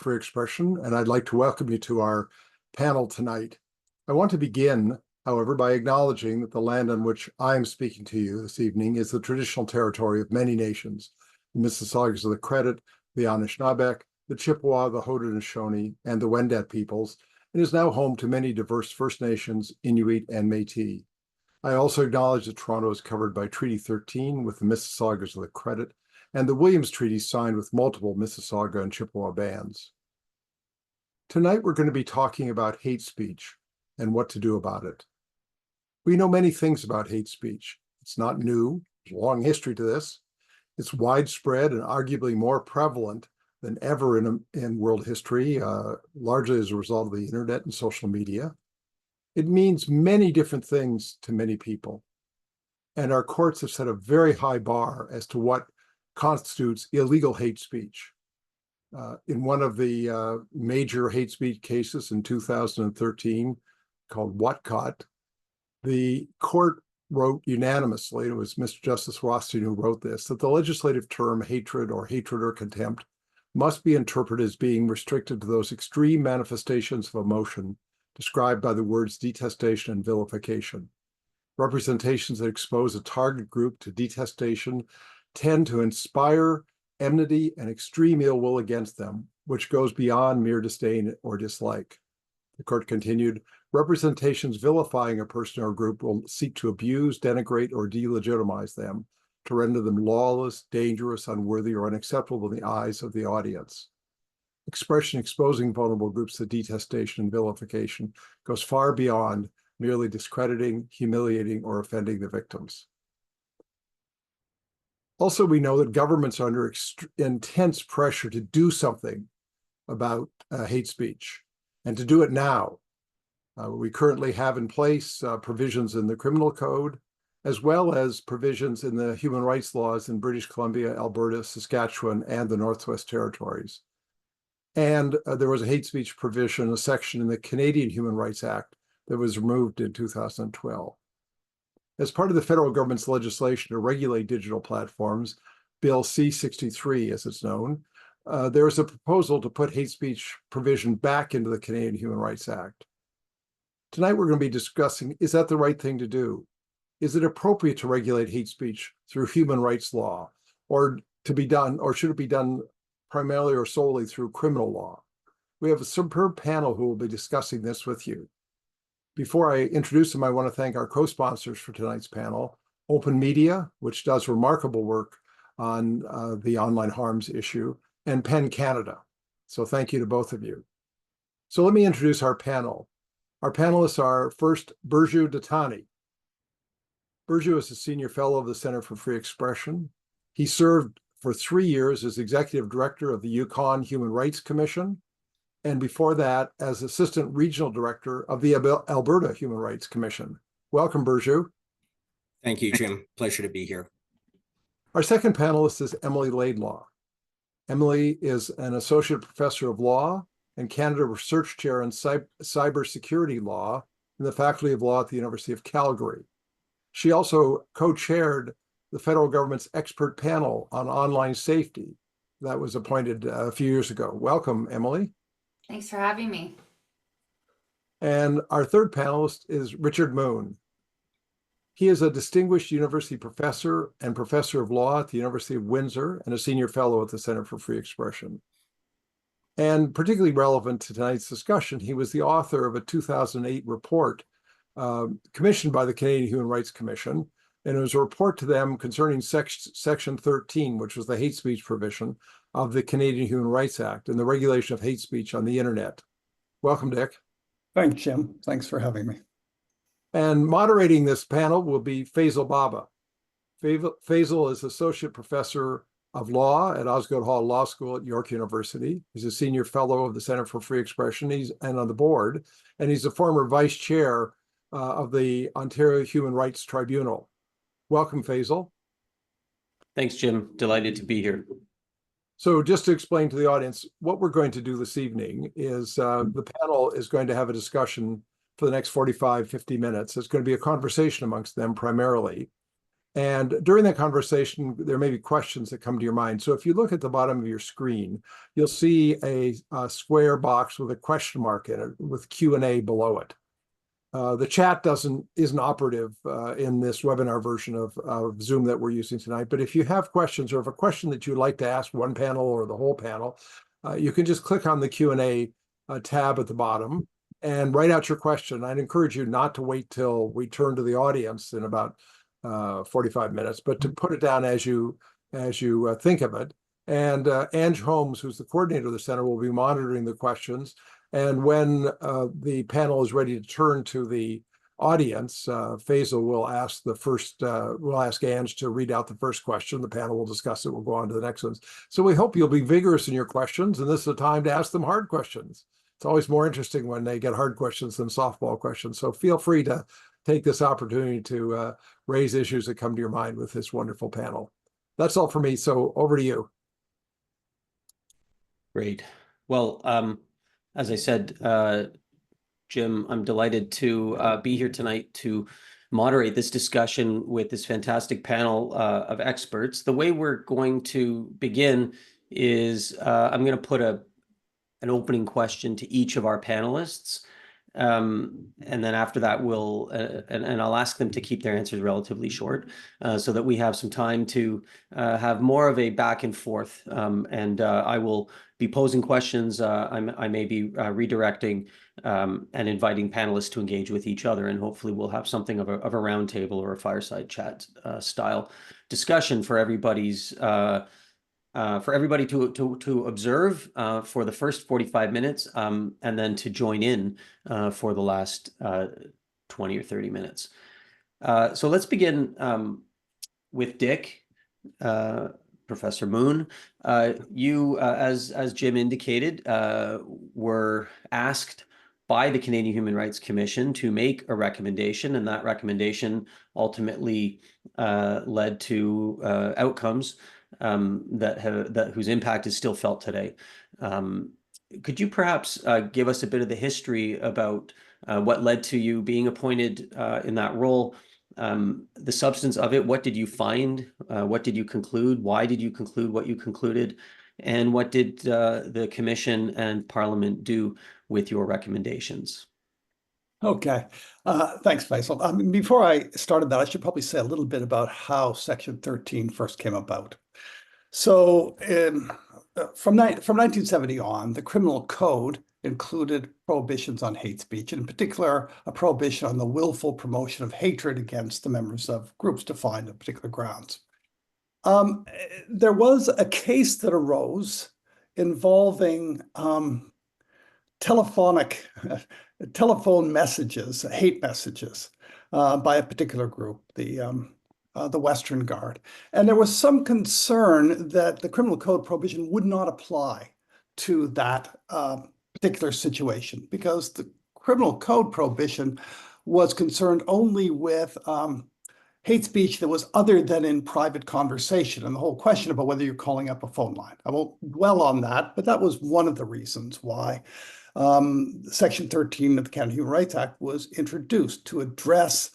Free Expression, and I'd like to welcome you to our panel tonight. I want to begin, however, by acknowledging that the land on which I am speaking to you this evening is the traditional territory of many nations, the Mississaugas of the Credit, the Anishinaabeg, the Chippewa, the Haudenosaunee, and the Wendat peoples, and is now home to many diverse First Nations, Inuit, and Métis. I also acknowledge that Toronto is covered by Treaty 13 with the Mississaugas of the Credit, and the Williams Treaty signed with multiple Mississauga and Chippewa bands. Tonight, we're going to be talking about hate speech and what to do about it. We know many things about hate speech. It's not new. There's a long history to this. It's widespread and arguably more prevalent than ever in world history, largely as a result of the internet and social media. It means many different things to many people. And our courts have set a very high bar as to what constitutes illegal hate speech. In one of the major hate speech cases in 2013, called Whatcott, the court wrote unanimously, it was Mr. Justice Rothstein who wrote this, that the legislative term hatred or contempt must be interpreted as being restricted to those extreme manifestations of emotion described by the words detestation and vilification. Representations that expose a target group to detestation tend to inspire enmity and extreme ill will against them, which goes beyond mere disdain or dislike. The court continued, representations vilifying a person or group will seek to abuse, denigrate, or delegitimize them to render them lawless, dangerous, unworthy, or unacceptable in the eyes of the audience. Expression exposing vulnerable groups to detestation and vilification goes far beyond merely discrediting, humiliating, or offending the victims. Also, we know that governments are under intense pressure to do something about hate speech and to do it now. We currently have in place provisions in the criminal code, as well as provisions in the human rights laws in British Columbia, Alberta, Saskatchewan, and the Northwest Territories. And there was a hate speech provision, a section in the Canadian Human Rights Act that was removed in 2012. As part of the federal government's legislation to regulate digital platforms, Bill C-63, as it's known, there is a proposal to put hate speech provision back into the Canadian Human Rights Act. Tonight, we're going to be discussing, is that the right thing to do? Is it appropriate to regulate hate speech through human rights law, or should it be done primarily or solely through criminal law? We have a superb panel who will be discussing this with you. Before I introduce them, I want to thank our co-sponsors for tonight's panel, Open Media, which does remarkable work on the online harms issue, and PEN Canada. So thank you to both of you. So let me introduce our panel. Our panelists are first Birju Dattani. Birju is a senior fellow of the Center for Free Expression. He served for 3 years as executive director of the Yukon Human Rights Commission, and before that, as assistant regional director of the Alberta Human Rights Commission. Welcome, Birju. Thank you, Jim. Pleasure to be here. Our second panelist is Emily Laidlaw. Emily is an associate professor of law and Canada Research Chair in Cybersecurity law in the Faculty of Law at the University of Calgary. She also co-chaired the federal government's expert panel on online safety that was appointed a few years ago. Welcome, Emily. Thanks for having me. And our third panelist is Richard Moon. He is a distinguished university professor and professor of law at the University of Windsor and a senior fellow at the Center for Free Expression. And particularly relevant to tonight's discussion, he was the author of a 2008 report commissioned by the Canadian Human Rights Commission, and it was a report to them concerning Section 13, which was the hate speech provision of the Canadian Human Rights Act and the regulation of hate speech on the internet. Welcome, Dick. Thanks, Jim. Thanks for having me. And moderating this panel will be Faisal Bhabha. Faisal is Associate Professor of Law at Osgoode Hall Law School at York University. He's a Senior Fellow of the Center for Free Expression and on the board, and he's a former Vice Chair of the Ontario Human Rights Tribunal. Welcome, Faisal. Thanks, Jim. Delighted to be here. So just to explain to the audience, what we're going to do this evening is the panel is going to have a discussion for the next 45, 50 minutes. It's going to be a conversation amongst them primarily. And during that conversation, there may be questions that come to your mind. So if you look at the bottom of your screen, you'll see a square box with a question mark in it with Q&A below it. The chat isn't operative in this webinar version of Zoom that we're using tonight. But if you have questions, or if a question that you'd like to ask one panel or the whole panel, you can just click on the Q&A tab at the bottom and write out your question. I'd encourage you not to wait till we turn to the audience in about 45 minutes, but to put it down as you think of it. And Ange Holmes, who's the coordinator of the center, will be monitoring the questions. And when the panel is ready to turn to the audience, Faisal will ask Ange to read out the first question. The panel will discuss it. We'll go on to the next ones. So we hope you'll be vigorous in your questions, and this is a time to ask them hard questions. It's always more interesting when they get hard questions than softball questions. So feel free to take this opportunity to raise issues that come to your mind with this wonderful panel. That's all for me. So over to you. Great. Well, as I said, Jim, I'm delighted to be here tonight to moderate this discussion with this fantastic panel of experts. The way we're going to begin is I'm going to put an opening question to each of our panelists. And then after that, and I'll ask them to keep their answers relatively short so that we have some time to have more of a back and forth. And I will be posing questions. I may be redirecting and inviting panelists to engage with each other. And hopefully we'll have something of a roundtable or a fireside chat style discussion for everybody's to observe for the first 45 minutes and then to join in for the last 20 or 30 minutes. So let's begin with Dick, Professor Moon. You, as Jim indicated, were asked by the Canadian Human Rights Commission to make a recommendation, and that recommendation ultimately led to outcomes whose impact is still felt today. Could you perhaps give us a bit of the history about what led to you being appointed in that role, the substance of it? What did you find? What did you conclude? Why did you conclude what you concluded? And what did the Commission and Parliament do with your recommendations? Okay, thanks, Faisal. Before I started that, I should probably say a little bit about how Section 13 first came about. So from 1970 on, the criminal code included prohibitions on hate speech, and in particular, a prohibition on the willful promotion of hatred against the members of groups defined on particular grounds. There was a case that arose involving telephone messages, hate messages by a particular group, the Western Guard. And there was some concern that the criminal code prohibition would not apply to that particular situation because the criminal code prohibition was concerned only with hate speech that was other than in private conversation, and the whole question about whether you're calling up a phone line. I won't dwell on that, but that was one of the reasons why Section 13 of the Canada Human Rights Act was introduced to address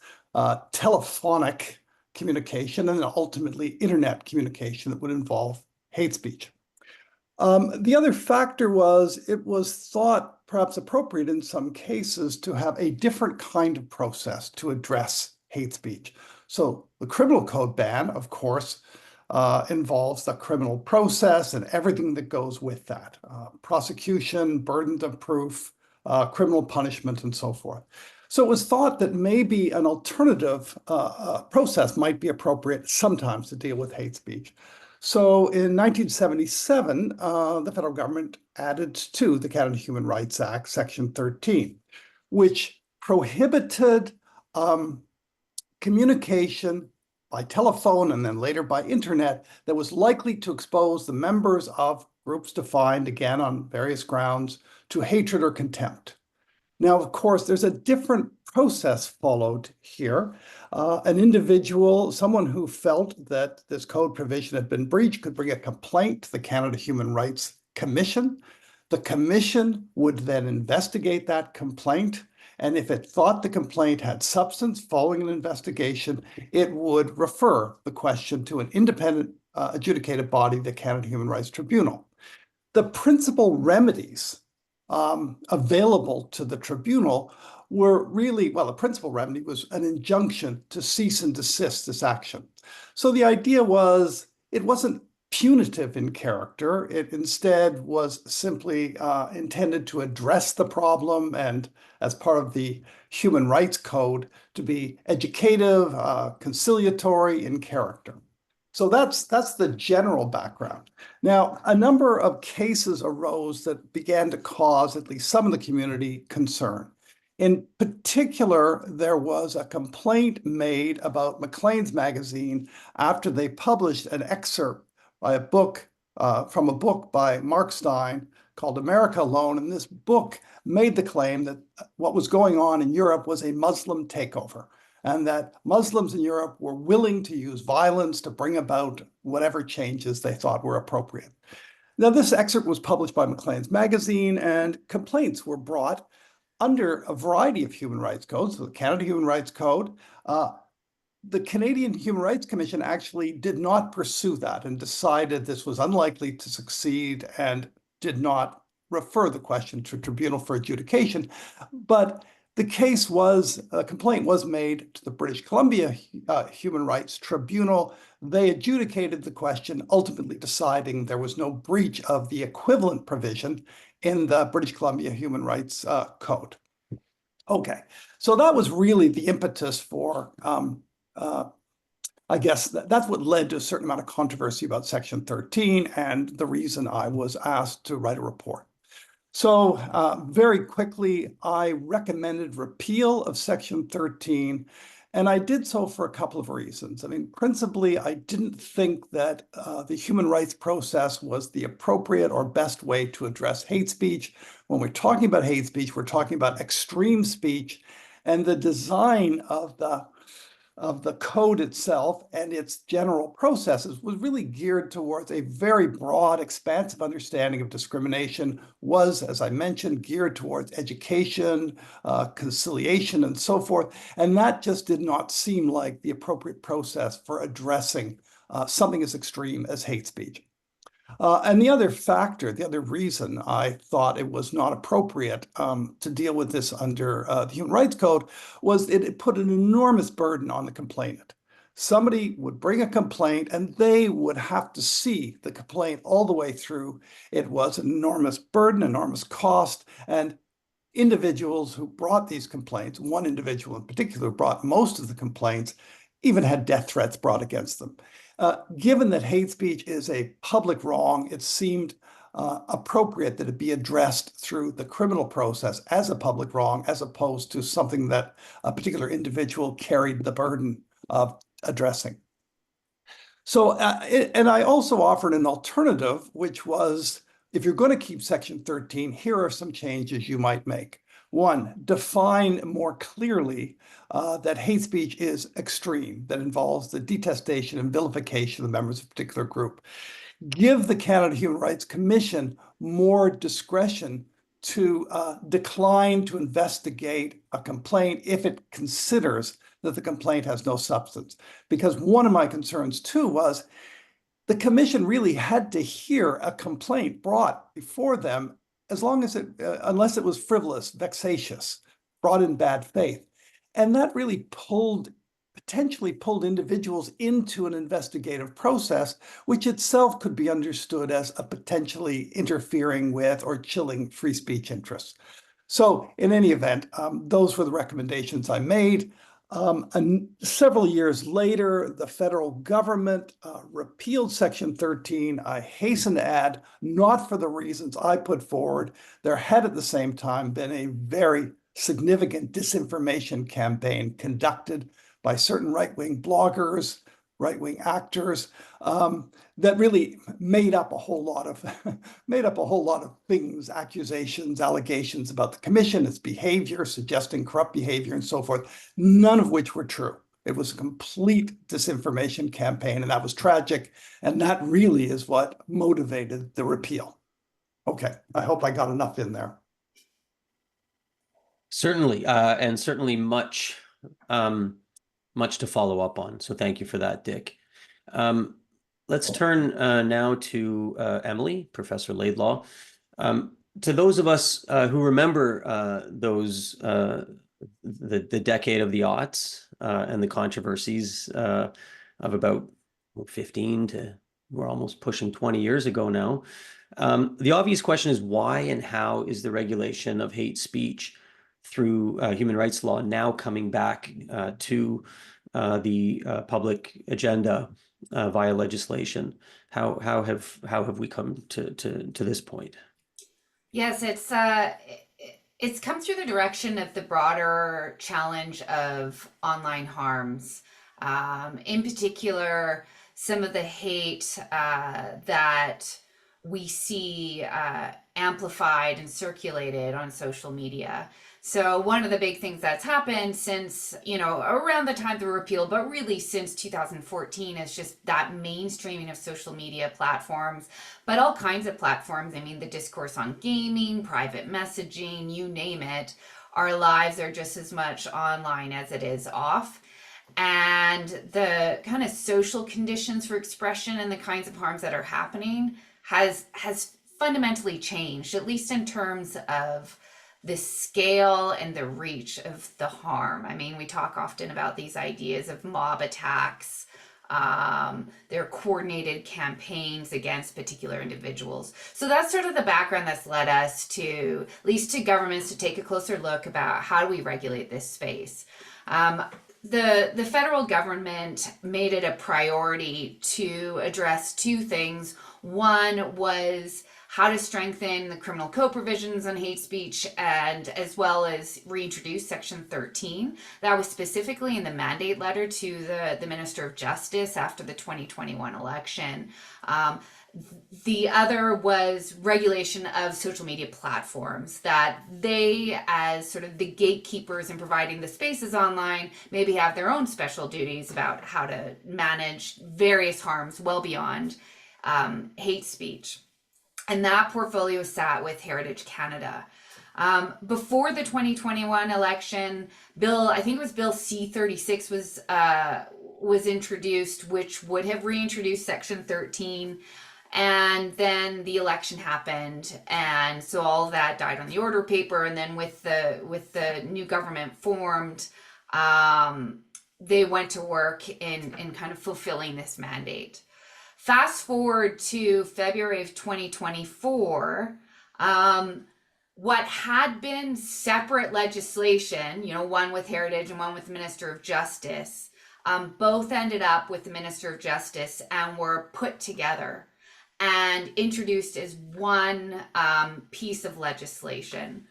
telephonic communication and ultimately internet communication that would involve hate speech. The other factor was it was thought perhaps appropriate in some cases to have a different kind of process to address hate speech. So the criminal code ban, of course, involves the criminal process and everything that goes with that, prosecution, burden of proof, criminal punishment, and so forth. So it was thought that maybe an alternative process might be appropriate sometimes to deal with hate speech. So in 1977, the federal government added to the Canada Human Rights Act, Section 13, which prohibited communication by telephone and then later by internet that was likely to expose the members of groups defined, again, on various grounds, to hatred or contempt. Now, of course, there's a different process followed here. An individual, someone who felt that this code provision had been breached, could bring a complaint to the Canada Human Rights Commission. The commission would then investigate that complaint. And if it thought the complaint had substance following an investigation, it would refer the question to an independent adjudicated body, the Canada Human Rights Tribunal. The principal remedies available to the tribunal were really, well, the principal remedy was an injunction to cease and desist this action. So the idea was, it wasn't punitive in character. It instead was simply intended to address the problem, and as part of the Human Rights Code, to be educative, conciliatory in character. So that's the general background. Now, a number of cases arose that began to cause at least some of the community concern. In particular, there was a complaint made about Maclean's magazine after they published an excerpt by a book from a book by Mark Stein called America Alone. And this book made the claim that what was going on in Europe was a Muslim takeover, and that Muslims in Europe were willing to use violence to bring about whatever changes they thought were appropriate. Now, this excerpt was published by Maclean's magazine, and complaints were brought under a variety of human rights codes. So the Canada Human Rights Code, the Canadian Human Rights Commission actually did not pursue that and decided this was unlikely to succeed and did not refer the question to a tribunal for adjudication. But the case was, a complaint was made to the British Columbia Human Rights Tribunal. They adjudicated the question, ultimately deciding there was no breach of the equivalent provision in the British Columbia Human Rights Code. Okay, so that was really the impetus for, I guess that's what led to a certain amount of controversy about Section 13 and the reason I was asked to write a report. So very quickly, I recommended repeal of Section 13, and I did so for a couple of reasons. I mean, principally, I didn't think that the human rights process was the appropriate or best way to address hate speech. When we're talking about hate speech, we're talking about extreme speech, and the design of the code itself and its general processes was really geared towards a very broad, expansive understanding of discrimination, was, as I mentioned, geared towards education, conciliation, and so forth. And that just did not seem like the appropriate process for addressing something as extreme as hate speech. And the other factor, the other reason I thought it was not appropriate to deal with this under the Human Rights Code was it put an enormous burden on the complainant. Somebody would bring a complaint and they would have to see the complaint all the way through. It was an enormous burden, enormous cost, and individuals who brought these complaints, one individual in particular who brought most of the complaints, even had death threats brought against them. Given that hate speech is a public wrong, it seemed appropriate that it be addressed through the criminal process as a public wrong, as opposed to something that a particular individual carried the burden of addressing. So, and I also offered an alternative, which was, if you're going to keep Section 13, here are some changes you might make. One, define more clearly that hate speech is extreme, that involves the detestation and vilification of members of a particular group. Give the Canada Human Rights Commission more discretion to decline to investigate a complaint if it considers that the complaint has no substance. Because one of my concerns too was the commission really had to hear a complaint brought before them as long as it, unless it was frivolous, vexatious, brought in bad faith. And that really potentially pulled individuals into an investigative process, which itself could be understood as a potentially interfering with or chilling free speech interests. So in any event, those were the recommendations I made. And several years later, the federal government repealed Section 13. I hasten to add, not for the reasons I put forward. There had at the same time been a very significant disinformation campaign conducted by certain right-wing bloggers, right-wing actors, that really made up a whole lot of things, accusations, allegations about the commission, its behavior, suggesting corrupt behavior, and so forth, none of which were true. It was a complete disinformation campaign, and that was tragic. And that really is what motivated the repeal. Okay, I hope I got enough in there. Certainly, and certainly much to follow up on. So thank you for that, Dick. Let's turn now to Emily, Professor Laidlaw. To those of us who remember the decade of the aughts and the controversies of about 15 to we're almost pushing 20 years ago now. The obvious question is why and how is the regulation of hate speech through human rights law now coming back to the public agenda via legislation? How have we come to this point? Yes, it's come through the direction of the broader challenge of online harms. In particular, some of the hate that we see amplified and circulated on social media. So one of the big things that's happened since, around the time of the repeal, but really since 2014 is just that mainstreaming of social media platforms, but all kinds of platforms. I mean, the discourse on gaming, private messaging, you name it. Our lives are just as much online as it is off. And the kind of social conditions for expression and the kinds of harms that are happening has fundamentally changed, at least in terms of the scale and the reach of the harm. I mean, we talk often about these ideas of mob attacks. There are coordinated campaigns against particular individuals. So that's sort of the background that's led us to, at least to governments, to take a closer look about how do we regulate this space. The federal government made it a priority to address two things. One was how to strengthen the criminal code provisions on hate speech, and as well as reintroduce Section 13. That was specifically in the mandate letter to the Minister of Justice after the 2021 election. The other was regulation of social media platforms, that they, as sort of the gatekeepers in providing the spaces online, maybe have their own special duties about how to manage various harms well beyond hate speech. And that portfolio sat with Heritage Canada. Before the 2021 election, I think it was Bill C-36 was introduced, which would have reintroduced Section 13. And then the election happened, and so all of that died on the order paper. And then with the new government formed, they went to work in kind of fulfilling this mandate. Fast forward to February of 2024, what had been separate legislation, one with Heritage and one with the Minister of Justice, both ended up with the Minister of Justice and were put together and introduced as one piece of legislation.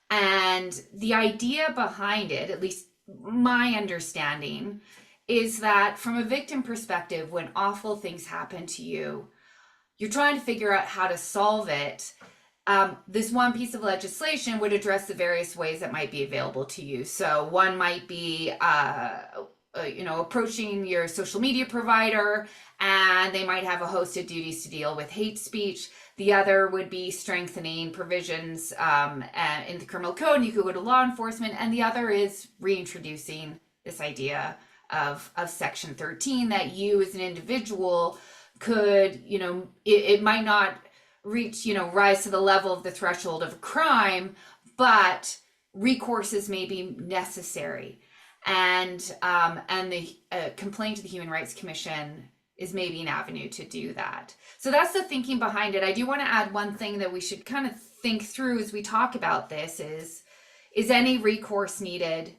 And the idea behind it, at least my understanding, is that from a victim perspective, when awful things happen to you, you're trying to figure out how to solve it. This one piece of legislation would address the various ways that might be available to you. So one might be approaching your social media provider, and they might have a host of duties to deal with hate speech. The other would be strengthening provisions in the criminal code, and you could go to law enforcement. And the other is reintroducing this idea of Section 13, that you as an individual could, it might not reach, rise to the level of the threshold of a crime, but recourses may be necessary. And the complaint to the Human Rights Commission is maybe an avenue to do that. So that's the thinking behind it. I do want to add one thing that we should kind of think through as we talk about this is any recourse needed?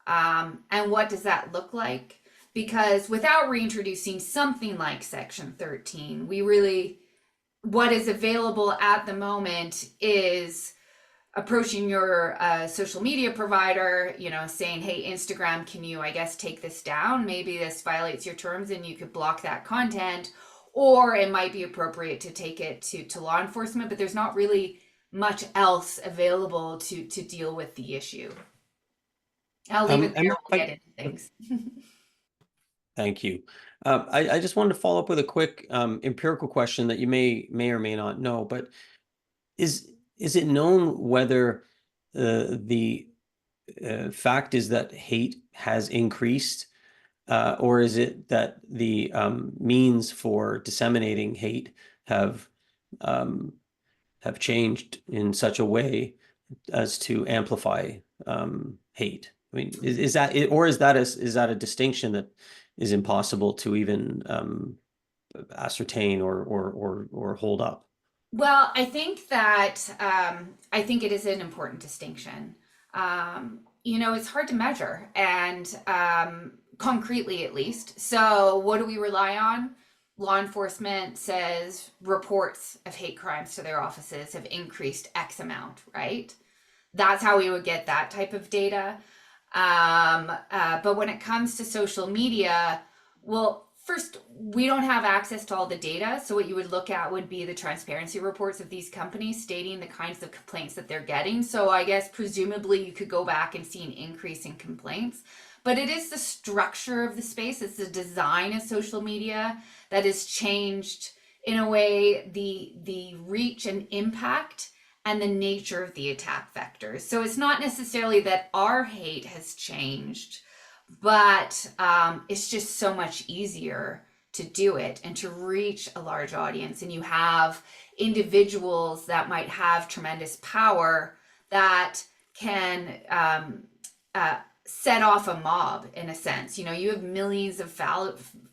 And what does that look like? Because without reintroducing something like Section 13, what is available at the moment is approaching your social media provider, saying, hey, Instagram, can you, take this down? Maybe this violates your terms and you could block that content. Or it might be appropriate to take it to law enforcement, but there's not really much else available to deal with the issue. I'll leave it there. We'll get into things. Thank you. I just wanted to follow up with a quick empirical question that you may or may not know, but is it known whether the fact is that hate has increased, or is it that the means for disseminating hate have changed in such a way as to amplify hate? I mean, is that it, or is that a distinction that is impossible to even ascertain or hold up? Well, I think that I think it is an important distinction. It's hard to measure, and concretely at least. So, what do we rely on? Law enforcement says reports of hate crimes to their offices have increased X amount, right? That's how we would get that type of data. But when it comes to social media, well, first, we don't have access to all the data. So what you would look at would be the transparency reports of these companies stating the kinds of complaints that they're getting. So I guess presumably you could go back and see an increase in complaints. But it is the structure of the space, it's the design of social media that has changed in a way the reach and impact and the nature of the attack vectors. So it's not necessarily that our hate has changed, but it's just so much easier to do it and to reach a large audience. And you have individuals that might have tremendous power that can set off a mob in a sense. You have millions of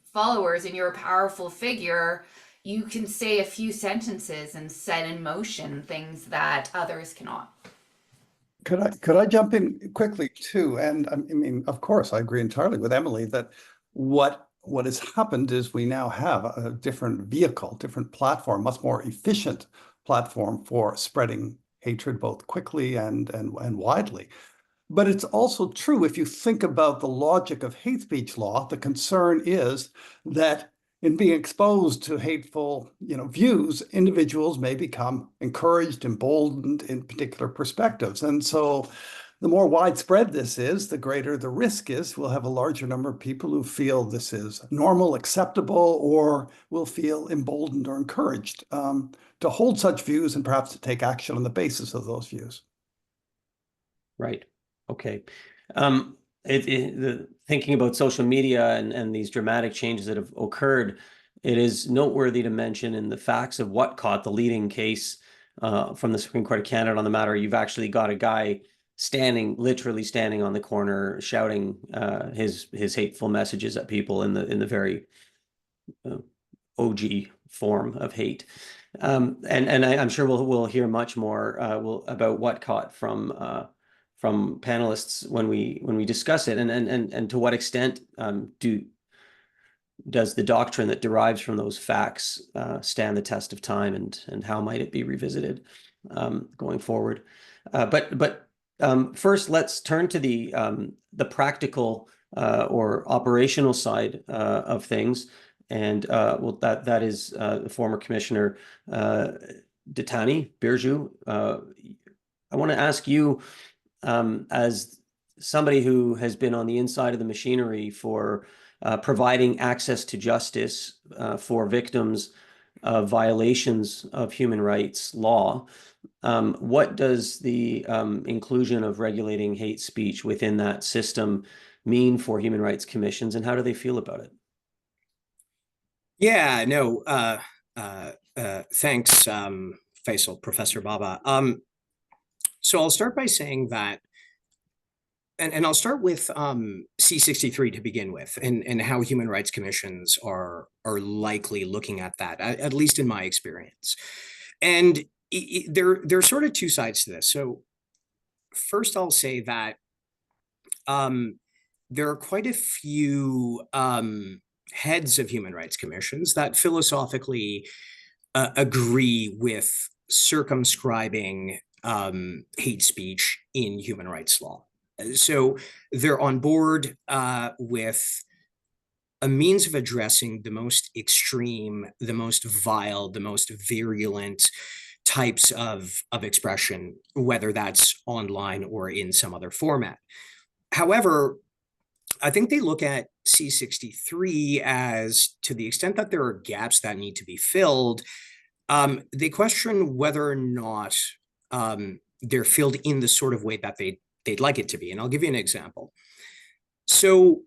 followers and you're a powerful figure. You can say a few sentences and set in motion things that others cannot. Could I jump in quickly too? And I mean, of course, I agree entirely with Emily that what has happened is we now have a different vehicle, different platform, much more efficient platform for spreading hatred both quickly and widely. But it's also true, if you think about the logic of hate speech law, the concern is that in being exposed to hateful, views, individuals may become encouraged, emboldened in particular perspectives. And so the more widespread this is, the greater the risk is. We'll have a larger number of people who feel this is normal, acceptable, or will feel emboldened or encouraged to hold such views and perhaps to take action on the basis of those views. Right. Okay. Thinking about social media and these dramatic changes that have occurred, it is noteworthy to mention in the facts of what caught the leading case from the Supreme Court of Canada on the matter. You've actually got a guy literally standing on the corner, shouting his hateful messages at people in the very OG form of hate. And I'm sure we'll hear much more about what caught from panelists when we discuss it, and to what extent does the doctrine that derives from those facts stand the test of time, and how might it be revisited going forward? But first, let's turn to the practical or operational side of things, and that is the former Commissioner Dattani, Birju. I want to ask you, as somebody who has been on the inside of the machinery for providing access to justice for victims of violations of human rights law, what does the inclusion of regulating hate speech within that system mean for human rights commissions, and how do they feel about it? Yeah, no, thanks, Faisal, Professor Bhabha. So I'll start by saying that, and I'll start with C63 to begin with, and how human rights commissions are likely looking at that, at least in my experience. And there are sort of two sides to this. So first, I'll say that there are quite a few heads of human rights commissions that philosophically agree with circumscribing hate speech in human rights law. So they're on board with a means of addressing the most extreme, the most vile, the most virulent types of expression, whether that's online or in some other format. However, I think they look at C63 as, to the extent that there are gaps that need to be filled, they question whether or not they're filled in the sort of way that they'd like it to be. And I'll give you an example. So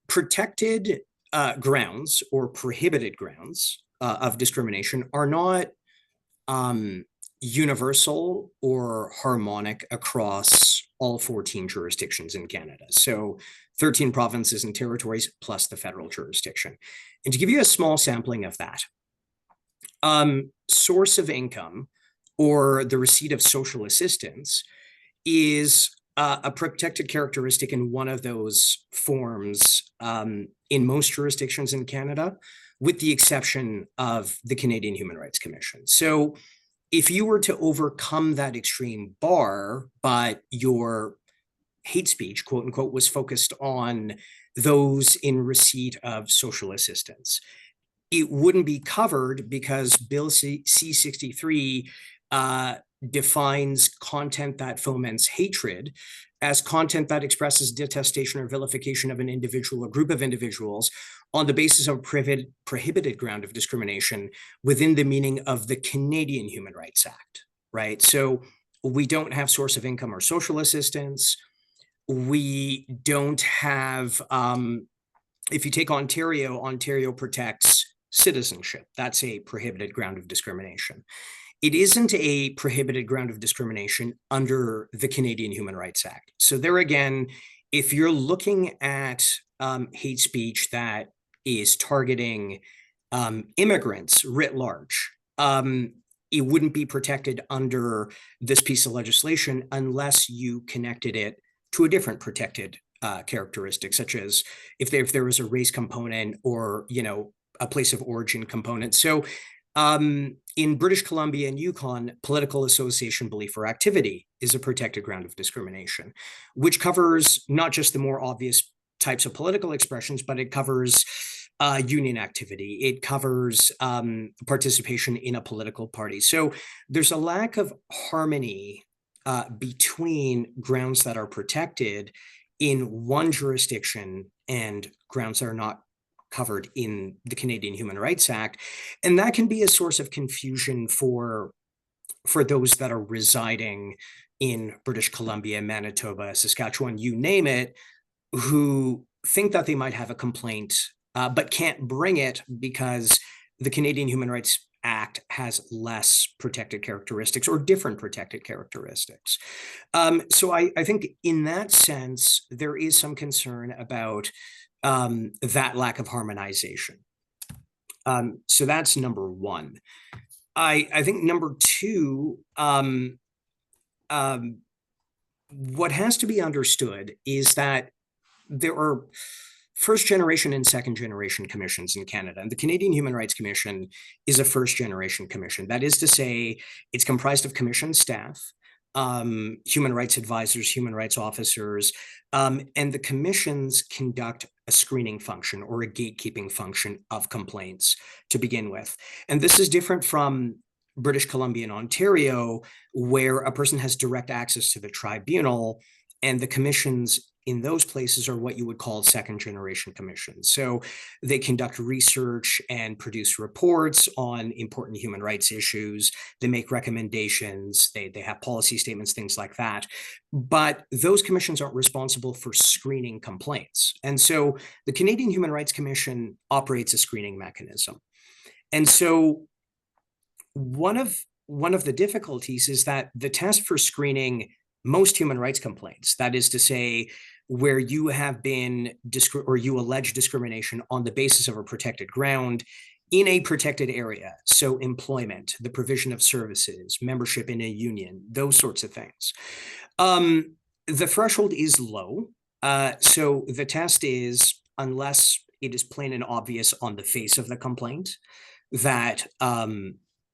protected grounds or prohibited grounds of discrimination are not universal or harmonic across all 14 jurisdictions in Canada. So 13 provinces and territories plus the federal jurisdiction. And to give you a small sampling of that, source of income or the receipt of social assistance is a protected characteristic in one of those forms in most jurisdictions in Canada, with the exception of the Canadian Human Rights Commission. So if you were to overcome that extreme bar, but your hate speech, quote unquote, was focused on those in receipt of social assistance, it wouldn't be covered because Bill C-63 defines content that foments hatred as content that expresses detestation or vilification of an individual or group of individuals on the basis of a prohibited ground of discrimination within the meaning of the Canadian Human Rights Act, right? So we don't have source of income or social assistance. We don't have, if you take Ontario, Ontario protects citizenship. That's a prohibited ground of discrimination. It isn't a prohibited ground of discrimination under the Canadian Human Rights Act. So there again, if you're looking at hate speech that is targeting immigrants writ large, it wouldn't be protected under this piece of legislation unless you connected it to a different protected characteristic, such as if there was a race component or, you know, a place of origin component. So in British Columbia and Yukon, political association, belief, or activity is a protected ground of discrimination, which covers not just the more obvious types of political expressions, but it covers union activity. It covers participation in a political party. So there's a lack of harmony between grounds that are protected in one jurisdiction and grounds that are not covered in the Canadian Human Rights Act. And that can be a source of confusion for those that are residing in British Columbia, Manitoba, Saskatchewan, you name it, who think that they might have a complaint, but can't bring it because the Canadian Human Rights Act has less protected characteristics or different protected characteristics. So I think in that sense, there is some concern about that lack of harmonization. So that's number one. I think number two, what has to be understood is that there are first generation and second generation commissions in Canada. And the Canadian Human Rights Commission is a first generation commission. That is to say, it's comprised of commission staff, human rights advisors, human rights officers, and the commissions conduct a screening function or a gatekeeping function of complaints to begin with. And this is different from British Columbia and Ontario, where a person has direct access to the tribunal, and the commissions in those places are what you would call second generation commissions. So they conduct research and produce reports on important human rights issues. They make recommendations, they have policy statements, things like that. But those commissions aren't responsible for screening complaints. And so the Canadian Human Rights Commission operates a screening mechanism. And so one of the difficulties is that the test for screening most human rights complaints, that is to say, where you have been or you allege discrimination on the basis of a protected ground in a protected area, so employment, the provision of services, membership in a union, those sorts of things. The threshold is low. So the test is, unless it is plain and obvious on the face of the complaint that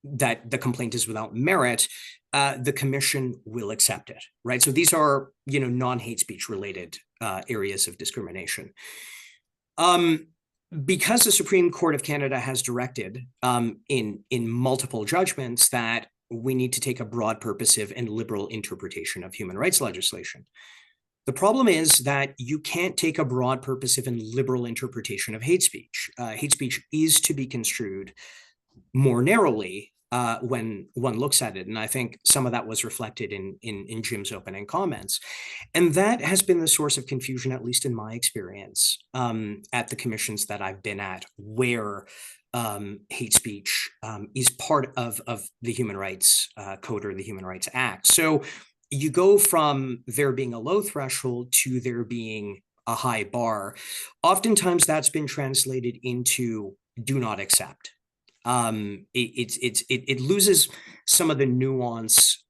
that the complaint is without merit, the commission will accept it, right? So these are, you know, non-hate speech related areas of discrimination. Because the Supreme Court of Canada has directed in multiple judgments that we need to take a broad, purposive, and liberal interpretation of human rights legislation. The problem is that you can't take a broad, purposive, and liberal interpretation of hate speech. Hate speech is to be construed more narrowly when one looks at it. And I think some of that was reflected in Jim's opening comments. And that has been the source of confusion, at least in my experience, at the commissions that I've been at, where hate speech is part of the Human Rights Code or the Human Rights Act. So you go from there being a low threshold to there being a high bar. Oftentimes that's been translated into do not accept. It loses some of the nuance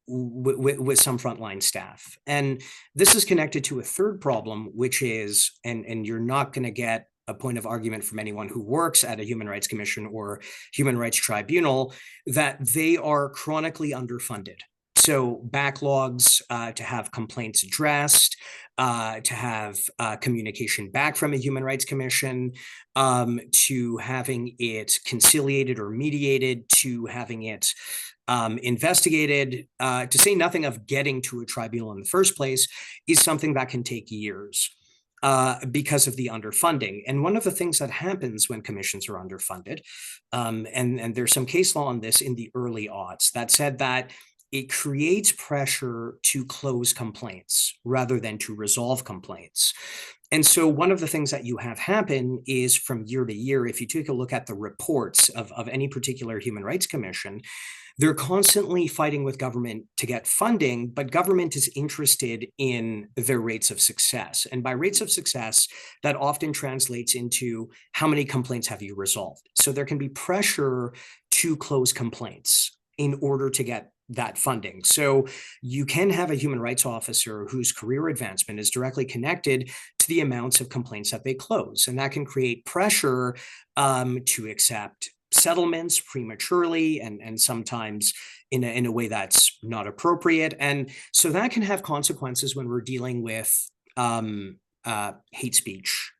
with some frontline staff. And this is connected to a third problem, which is, and you're not going to get a point of argument from anyone who works at a Human Rights Commission or Human Rights Tribunal, that they are chronically underfunded. So backlogs to have complaints addressed, to have communication back from a Human Rights Commission, to having it conciliated or mediated, to having it investigated, to say nothing of getting to a tribunal in the first place, is something that can take years because of the underfunding. And one of the things that happens when commissions are underfunded, and there's some case law on this in the early aughts that said that it creates pressure to close complaints rather than to resolve complaints. And so one of the things that you have happen is from year to year, if you take a look at the reports of any particular Human Rights Commission, they're constantly fighting with government to get funding, but government is interested in their rates of success. And by rates of success, that often translates into how many complaints have you resolved. So there can be pressure to close complaints in order to get that funding. So you can have a human rights officer whose career advancement is directly connected to the amounts of complaints that they close. And that can create pressure to accept settlements prematurely and sometimes in a way that's not appropriate. And so that can have consequences when we're dealing with hate speech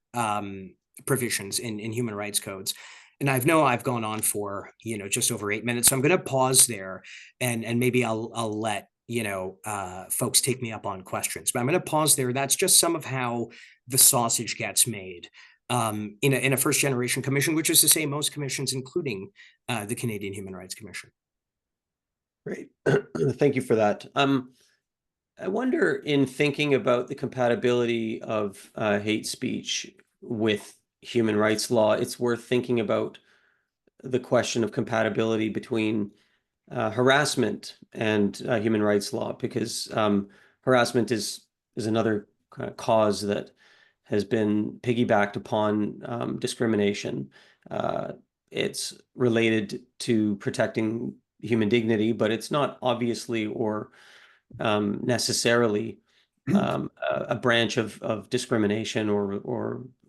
provisions in human rights codes. And I know I've gone on for, just over 8 minutes. So I'm going to pause there and maybe I'll let, folks take me up on questions, but I'm going to pause there. That's just some of how the sausage gets made in a first generation commission, which is to say most commissions, including the Canadian Human Rights Commission. Great. Thank you for that. I wonder, in thinking about the compatibility of hate speech with human rights law, it's worth thinking about the question of compatibility between harassment and human rights law, because harassment is another kind of cause that has been piggybacked upon discrimination. It's related to protecting human dignity, but it's not obviously or necessarily a branch of discrimination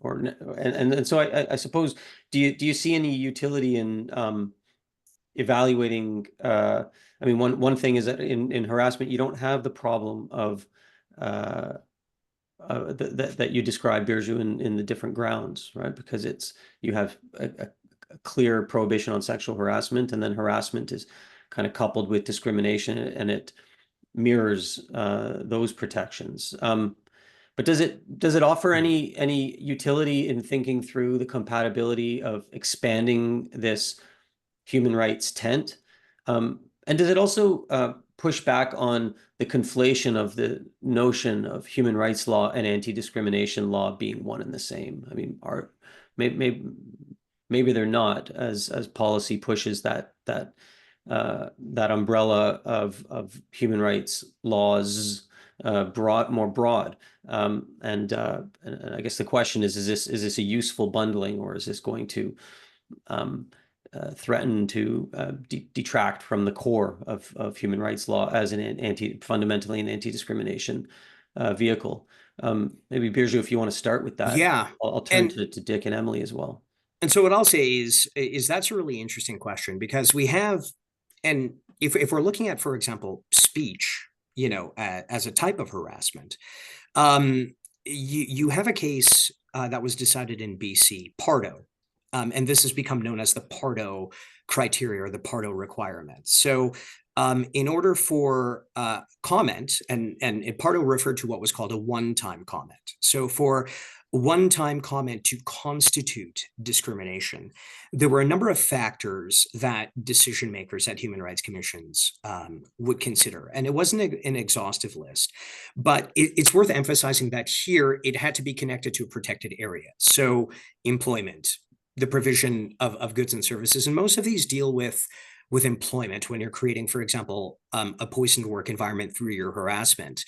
and so I suppose, do you see any utility in evaluating? I mean, one thing is that in harassment you don't have the problem of that you described, Birju, in the different grounds, right? Because you have a clear prohibition on sexual harassment, and then harassment is kind of coupled with discrimination, and it mirrors those protections. But does it offer any utility in thinking through the compatibility of expanding this human rights tent? And does it also push back on the conflation of the notion of human rights law and anti-discrimination law being one and the same? I mean, maybe they're not, as policy pushes that umbrella of human rights laws more broad. And I guess the question is this a useful bundling, or is this going to threaten to detract from the core of human rights law as fundamentally an anti-discrimination vehicle? Maybe Birju, if you want to start with that. Yeah, I'll turn to Dick and Emily as well. And so what I'll say is that's a really interesting question, because we have, and if we're looking at, for example, speech, as a type of harassment, you have a case that was decided in BC, Pardo, and this has become known as the Pardo criteria or the Pardo requirements. So in order for comment, and Pardo referred to what was called a one-time comment. So for one-time comment to constitute discrimination, there were a number of factors that decision makers at human rights commissions would consider. And it wasn't an exhaustive list, but it's worth emphasizing that here it had to be connected to a protected area. So employment, the provision of goods and services, and most of these deal with employment when you're creating, for example, a poisoned work environment through your harassment.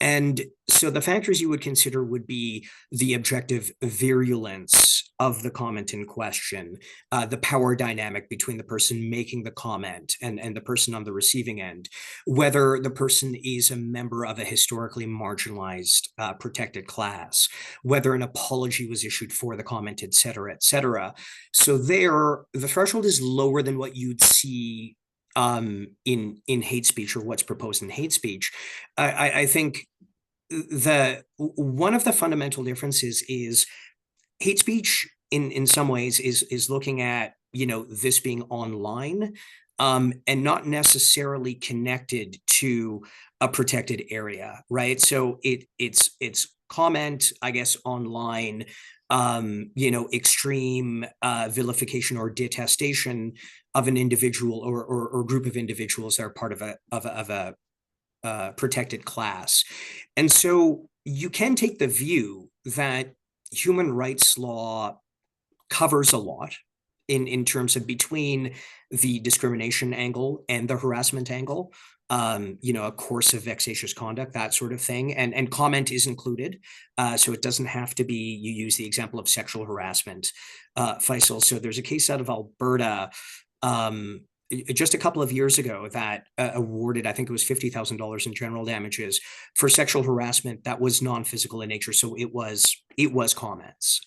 And so the factors you would consider would be the objective virulence of the comment in question, the power dynamic between the person making the comment and the person on the receiving end, whether the person is a member of a historically marginalized protected class, whether an apology was issued for the comment, et cetera, et cetera. So there, the threshold is lower than what you'd see in hate speech or what's proposed in hate speech. I think one of the fundamental differences is hate speech in some ways is looking at, this being online and not necessarily connected to a protected area, right? So it's comment, I guess, online, extreme vilification or detestation of an individual or group of individuals that are part of a protected class. And so you can take the view that human rights law covers a lot in terms of between the discrimination angle and the harassment angle, a course of vexatious conduct, that sort of thing. And comment is included. So it doesn't have to be, you use the example of sexual harassment, Faisal. So there's a case out of Alberta just a couple of years ago that awarded, I think it was $50,000 in general damages for sexual harassment that was non-physical in nature. So it was comments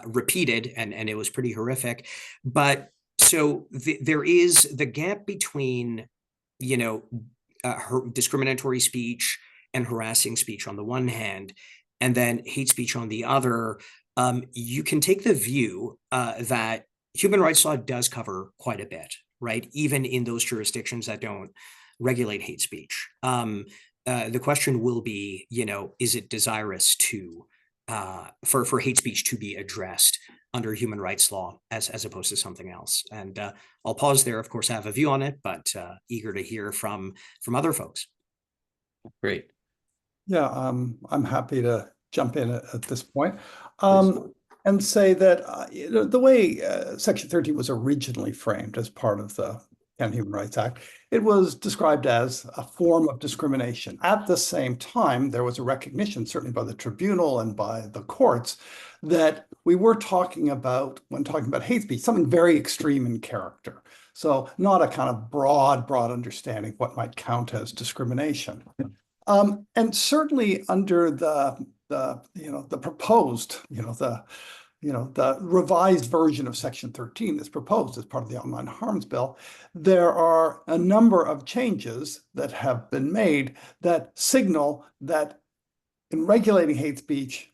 repeated, and it was pretty horrific. But so there is the gap between, discriminatory speech and harassing speech on the one hand, and then hate speech on the other. You can take the view that human rights law does cover quite a bit, right? Even in those jurisdictions that don't regulate hate speech. The question will be, is it desirous to for hate speech to be addressed under human rights law as opposed to something else? And I'll pause there. Of course, I have a view on it, but eager to hear from other folks. Great. Yeah, I'm happy to jump in at this point. And say that the way Section 13 was originally framed as part of the Human Rights Act, it was described as a form of discrimination. At the same time, there was a recognition, certainly by the Tribunal and by the courts, that we were talking about, when talking about hate speech, something very extreme in character. So not a kind of broad understanding of what might count as discrimination. And certainly under the proposed, the revised version of Section 13 that's proposed as part of the Online Harms Bill, there are a number of changes that have been made that signal that in regulating hate speech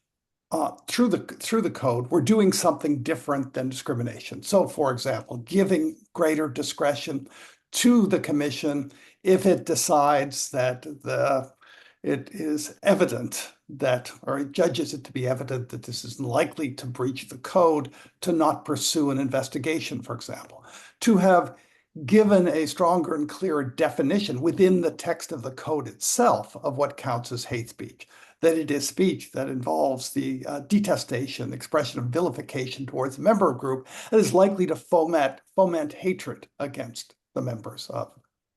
through the code, we're doing something different than discrimination. So, for example, giving greater discretion to the commission if it decides that it is evident that, or it judges it to be evident that this is likely to breach the code, to not pursue an investigation, for example. To have given a stronger and clearer definition within the text of the code itself of what counts as hate speech, that it is speech that involves the detestation, expression of vilification towards a member group that is likely to foment hatred against the members of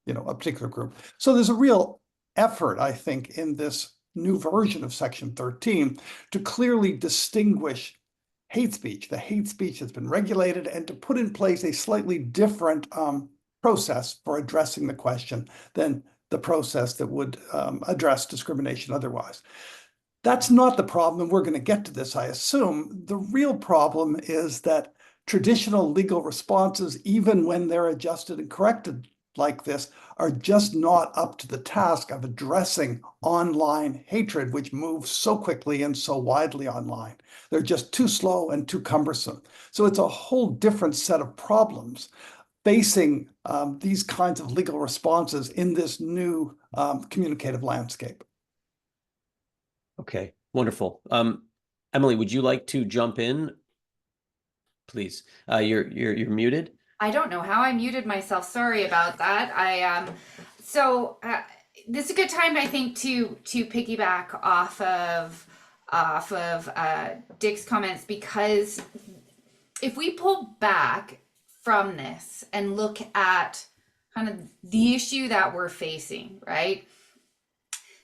a particular group. So there's a real effort, I think, in this new version of Section 13 to clearly distinguish hate speech, the hate speech that's been regulated, and to put in place a slightly different process for addressing the question than the process that would address discrimination otherwise. That's not the problem, and we're going to get to this, I assume. The real problem is that traditional legal responses, even when they're adjusted and corrected like this, are just not up to the task of addressing online hatred, which moves so quickly and so widely online. They're just too slow and too cumbersome. So it's a whole different set of problems facing these kinds of legal responses in this new communicative landscape. Okay, wonderful. Emily, would you like to jump in, please? You're muted. I don't know how I muted myself. Sorry about that. This is a good time, I think, to piggyback off of Dick's comments, because if we pull back from this and look at kind of the issue that we're facing, right?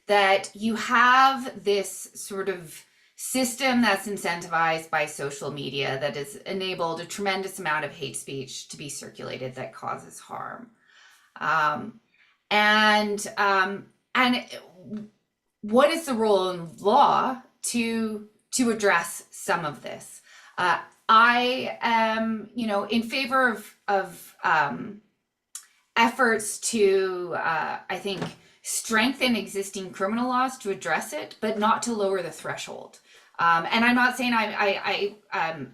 That you have this sort of system that's incentivized by social media that has enabled a tremendous amount of hate speech to be circulated that causes harm. And what is the role in law to address some of this? I am, in favor of efforts to, I think, strengthen existing criminal laws to address it, but not to lower the threshold. And I'm not saying I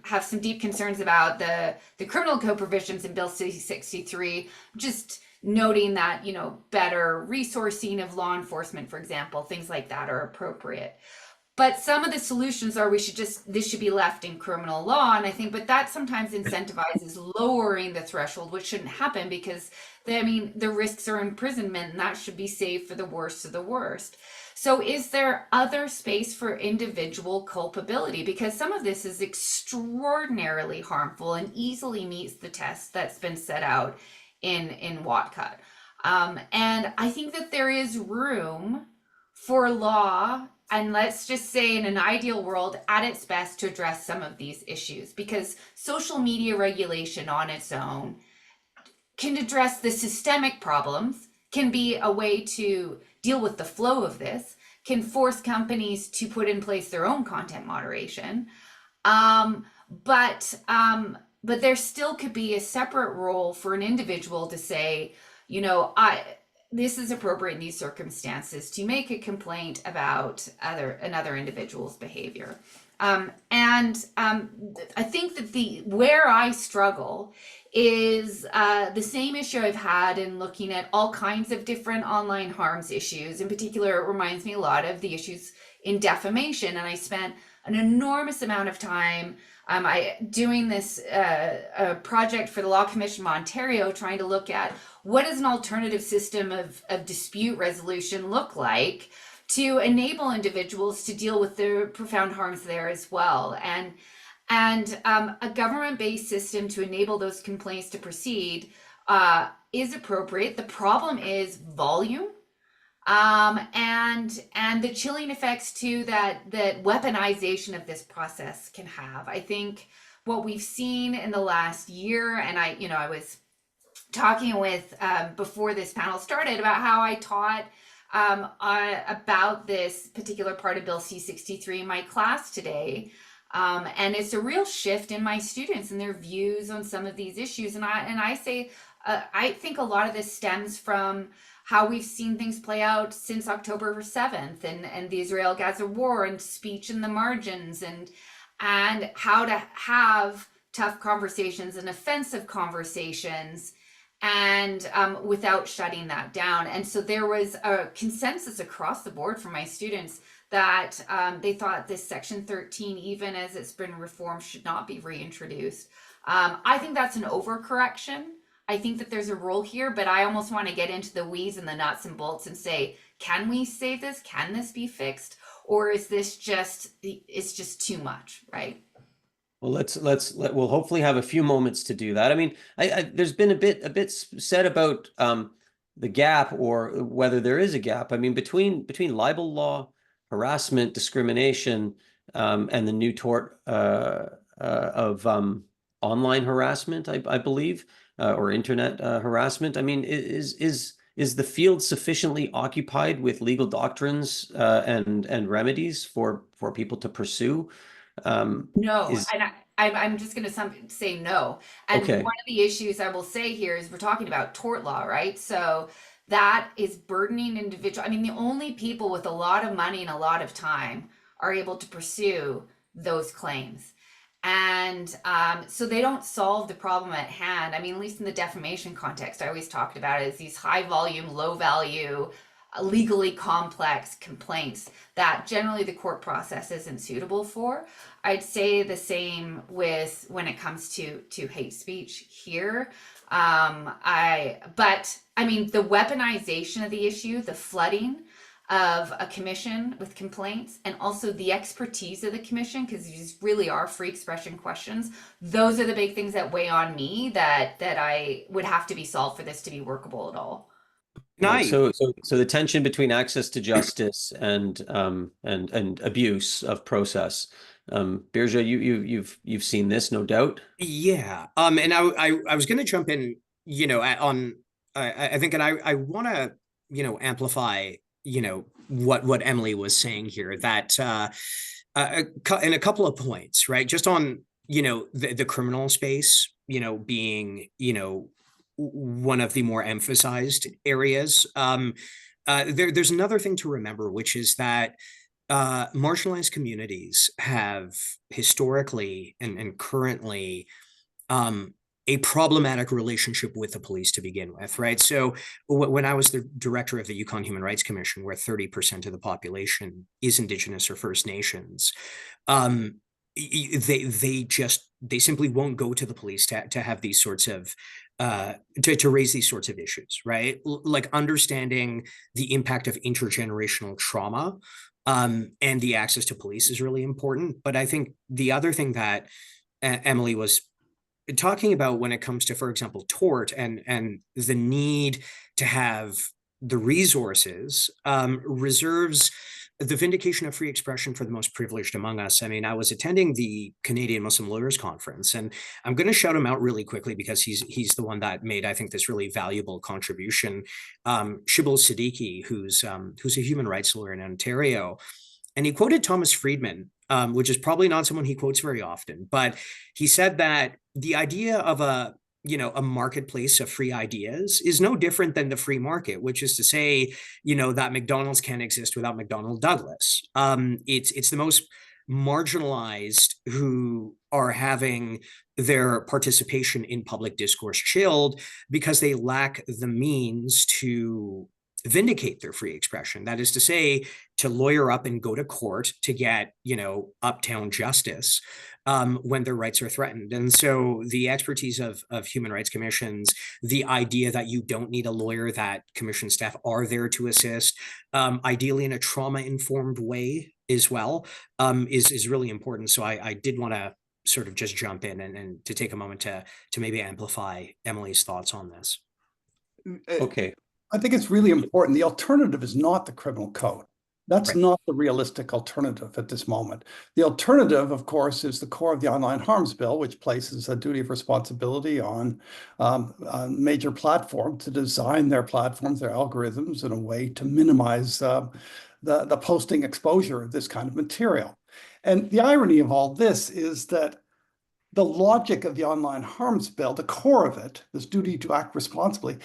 have some deep concerns about the criminal code provisions in Bill C-63, just noting that, better resourcing of law enforcement, for example, things like that are appropriate. But some of the solutions are this should be left in criminal law. And I think, but that sometimes incentivizes lowering the threshold, which shouldn't happen because the risks are imprisonment, and that should be saved for the worst of the worst. So is there other space for individual culpability? Because some of this is extraordinarily harmful and easily meets the test that's been set out in Watcott. And I think that there is room for law, and let's just say in an ideal world, at its best, to address some of these issues, because social media regulation on its own can address the systemic problems, can be a way to deal with the flow of this, can force companies to put in place their own content moderation. But there still could be a separate role for an individual to say, this is appropriate in these circumstances to make a complaint about another individual's behavior. I think that where I struggle is the same issue I've had in looking at all kinds of different online harms issues. In particular, it reminds me a lot of the issues in defamation, and I spent an enormous amount of time doing this project for the Law Commission of Ontario, trying to look at what does an alternative system of dispute resolution look like to enable individuals to deal with the profound harms there as well. And a government-based system to enable those complaints to proceed is appropriate. The problem is volume. And the chilling effects too that weaponization of this process can have. I think what we've seen in the last year, and I was talking with before this panel started about how I taught about this particular part of Bill C-63 in my class today. And it's a real shift in my students and their views on some of these issues. And I say, I think a lot of this stems from how we've seen things play out since October 7th and the Israel-Gaza war and speech in the margins and how to have tough conversations and offensive conversations and without shutting that down. And so there was a consensus across the board for my students that they thought this Section 13, even as it's been reformed, should not be reintroduced. I think that's an overcorrection. I think that there's a role here, but I almost want to get into the weeds and the nuts and bolts and say, can we save this? Can this be fixed? Or is this it's just too much, right? Well, we'll hopefully have a few moments to do that. I mean, there's been a bit said about the gap, or whether there is a gap. I mean, between libel law, harassment, discrimination, and the new tort of online harassment, I believe, or internet harassment. I mean, is the field sufficiently occupied with legal doctrines and remedies for people to pursue? No, and I'm just going to say no. And Okay. One of the issues I will say here is we're talking about tort law, right? So that is burdening individual. I mean, the only people with a lot of money and a lot of time are able to pursue those claims. And so they don't solve the problem at hand. I mean, at least in the defamation context, I always talked about it as these high volume, low value legally complex complaints that generally the court process isn't suitable for. I'd say the same with when it comes to hate speech here. But I mean, the weaponization of the issue, the flooding of a commission with complaints, and also the expertise of the commission, because these really are free expression questions. Those are the big things that weigh on me that I would have to be solved for this to be workable at all. Right. So the tension between access to justice and abuse of process. Birju, you've seen this, no doubt. Yeah. And I was going to jump in, you know, I think, and I want to, you know, amplify, you know, what Emily was saying here, that in a couple of points, right? Just on, you know, the criminal space, you know, being, you know, one of the more emphasized areas. There's another thing to remember, which is that marginalized communities have historically and currently a problematic relationship with the police to begin with, right? So when I was the director of the Yukon Human Rights Commission, where 30% of the population is Indigenous or First Nations, they simply won't go to the police to have these sorts of to raise these sorts of issues, right? Like understanding the impact of intergenerational trauma and the access to police is really important. But I think the other thing that Emily was talking about when it comes to, for example, tort and the need to have the resources reserves the vindication of free expression for the most privileged among us. I mean, I was attending the Canadian Muslim Lawyers Conference, and I'm going to shout him out really quickly because he's the one that made, I think, this really valuable contribution. Shibboleth Siddiqui, who's a human rights lawyer in Ontario, and he quoted Thomas Friedman, which is probably not someone he quotes very often, but he said that the idea of a marketplace of free ideas is no different than the free market, which is to say, you know, that McDonald's can't exist without McDonnell Douglas. It's the most marginalized who are having their participation in public discourse chilled because they lack the means to vindicate their free expression. That is to say, to lawyer up and go to court to get, you know, uptown justice when their rights are threatened. And so the expertise of human rights commissions, the idea that you don't need a lawyer, that commission staff are there to assist, ideally in a trauma-informed way as well, is really important. So I did want to sort of just jump in and to take a moment to maybe amplify Emily's thoughts on this. Okay. I think it's really important. The alternative is not the criminal code. That's Right. not the realistic alternative at this moment. The alternative, of course, is the core of the Online Harms Bill, which places a duty of responsibility on major platforms to design their platforms, their algorithms in a way to minimize the posting exposure of this kind of material. And the irony of all this is that the logic of the Online Harms Bill, the core of it, this duty to act responsibly,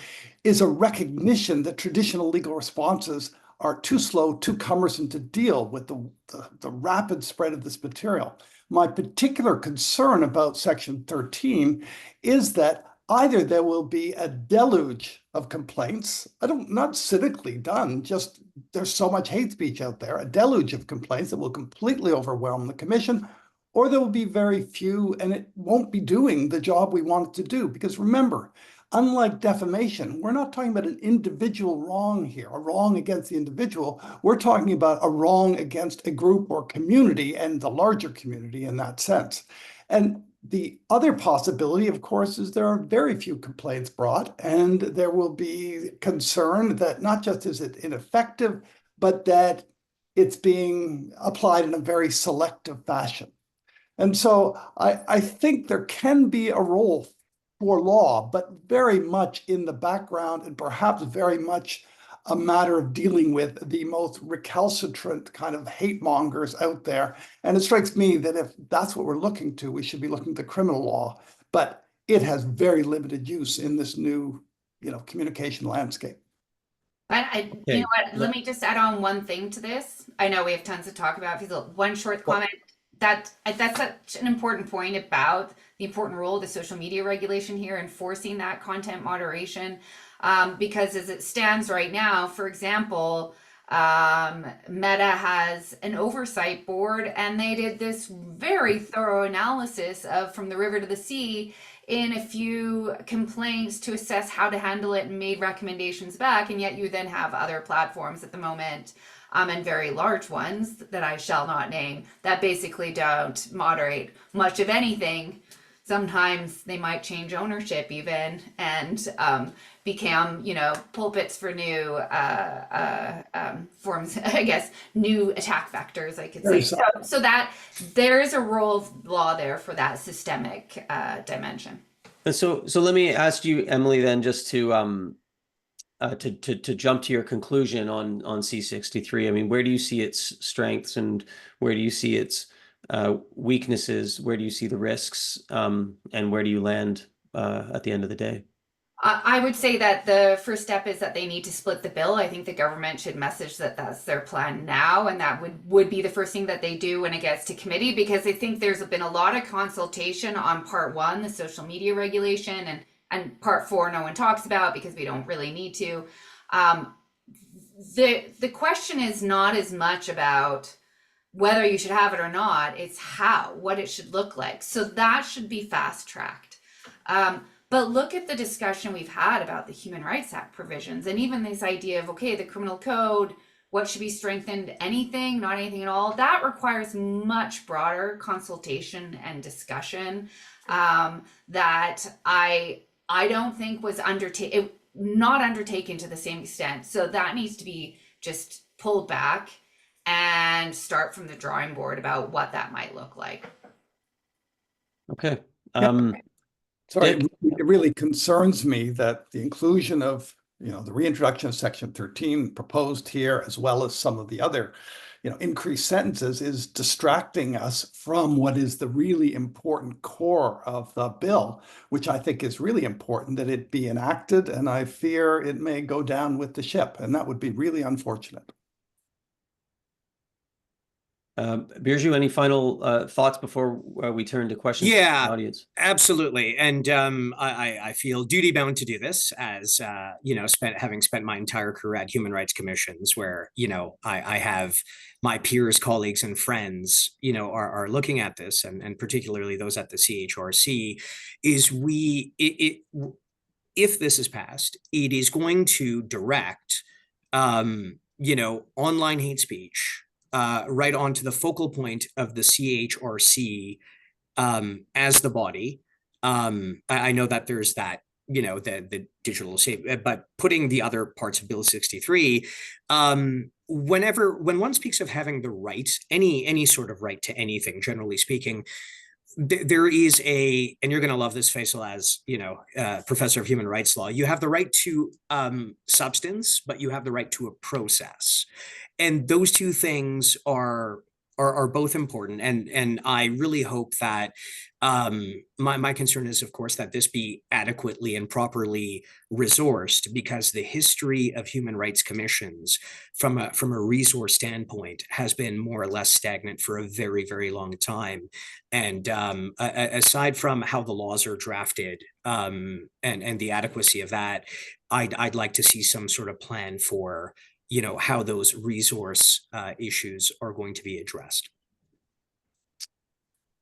is a recognition that traditional legal responses are too slow, too cumbersome to deal with the rapid spread of this material. My particular concern about Section 13 is that either there will be a deluge of complaints, not cynically done, just there's so much hate speech out there, a deluge of complaints that will completely overwhelm the commission, or there will be very few and it won't be doing the job we want it to do. Because remember, unlike defamation, we're not talking about an individual wrong here, a wrong against the individual. We're talking about a wrong against a group or community and the larger community in that sense. And the other possibility, of course, is there are very few complaints brought, and there will be concern that not just is it ineffective, but that it's being applied in a very selective fashion. And so I think there can be a role for law, but very much in the background and perhaps very much a matter of dealing with the most recalcitrant kind of hate mongers out there. And it strikes me that if that's what we're looking to, we should be looking to criminal law, but it has very limited use in this new, communication landscape. But you know what, let me just add on one thing to this. I know we have tons to talk about. Faisal, one short comment. That's such an important point about the important role of the social media regulation here, enforcing that content moderation. Because as it stands right now, for example, Meta has an oversight board, and they did this very thorough analysis of from the river to the sea in a few complaints to assess how to handle it and made recommendations back. And yet you then have other platforms at the moment, and very large ones that I shall not name, that basically don't moderate much of anything. Sometimes they might change ownership even, and become, pulpits for new forms, I guess, new attack vectors, I could say. So that there is a role of law there for that systemic dimension. And so let me ask you, Emily, then, just to jump to your conclusion on C63. I mean, where do you see its strengths, and where do you see its weaknesses? Where do you see the risks, and where do you land at the end of the day? I would say that the first step is that they need to split the bill. I think the government should message that that's their plan now, and that would be the first thing that they do when it gets to committee, because I think there's been a lot of consultation on part 1, the social media regulation, and part 4 no one talks about because we don't really need to. The question is not as much about whether you should have it or not, it's what it should look like. So that should be fast-tracked. But look at the discussion we've had about the Human Rights Act provisions, and even this idea of, okay, the criminal code, what should be strengthened, anything, not anything at all. That requires much broader consultation and discussion that I don't think was not undertaken to the same extent. So that needs to be just pulled back and start from the drawing board about what that might look like. Okay. So it really concerns me that the inclusion of, the reintroduction of Section 13 proposed here, as well as some of the other, increased sentences, is distracting us from what is the really important core of the bill, which I think is really important that it be enacted, and I fear it may go down with the ship, and that would be really unfortunate. Birju, any final thoughts before we turn to questions from the audience? Absolutely. And I feel duty bound to do this as, having spent my entire career at human rights commissions where, I have my peers, colleagues, and friends, are looking at this, and particularly those at the CHRC, is if this is passed, it is going to direct, online hate speech right onto the focal point of the CHRC as the body. I know that there's that, the digital safety, but putting the other parts of Bill 63, when one speaks of having the right, any sort of right to anything, generally speaking, there is and you're going to love this, Faisal, as professor of human rights law, you have the right to substance, but you have the right to a process. And those two things are both important. And I really hope that my concern is, of course, that this be adequately and properly resourced, because the history of human rights commissions from a resource standpoint has been more or less stagnant for a very, very long time. And aside from how the laws are drafted and the adequacy of that, I'd like to see some sort of plan for how those resource issues are going to be addressed.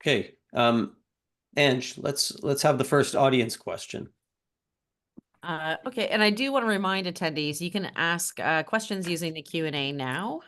Okay, Ange, let's have the first audience question. Okay, and I do want to remind attendees, you can ask questions using the Q&A now,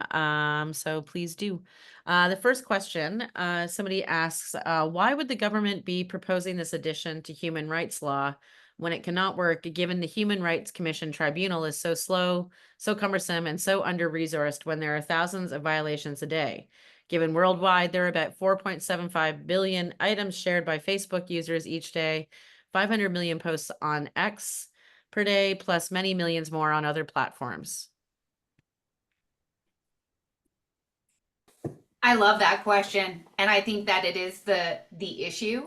so please do. The first question, somebody asks, why would the government be proposing this addition to human rights law when it cannot work, given the Human Rights Commission Tribunal is so slow, so cumbersome, and so under-resourced when there are thousands of violations a day? Given worldwide, there are about 4.75 billion items shared by Facebook users each day, 500 million posts on X per day, plus many millions more on other platforms. I love that question, and I think that it is the issue.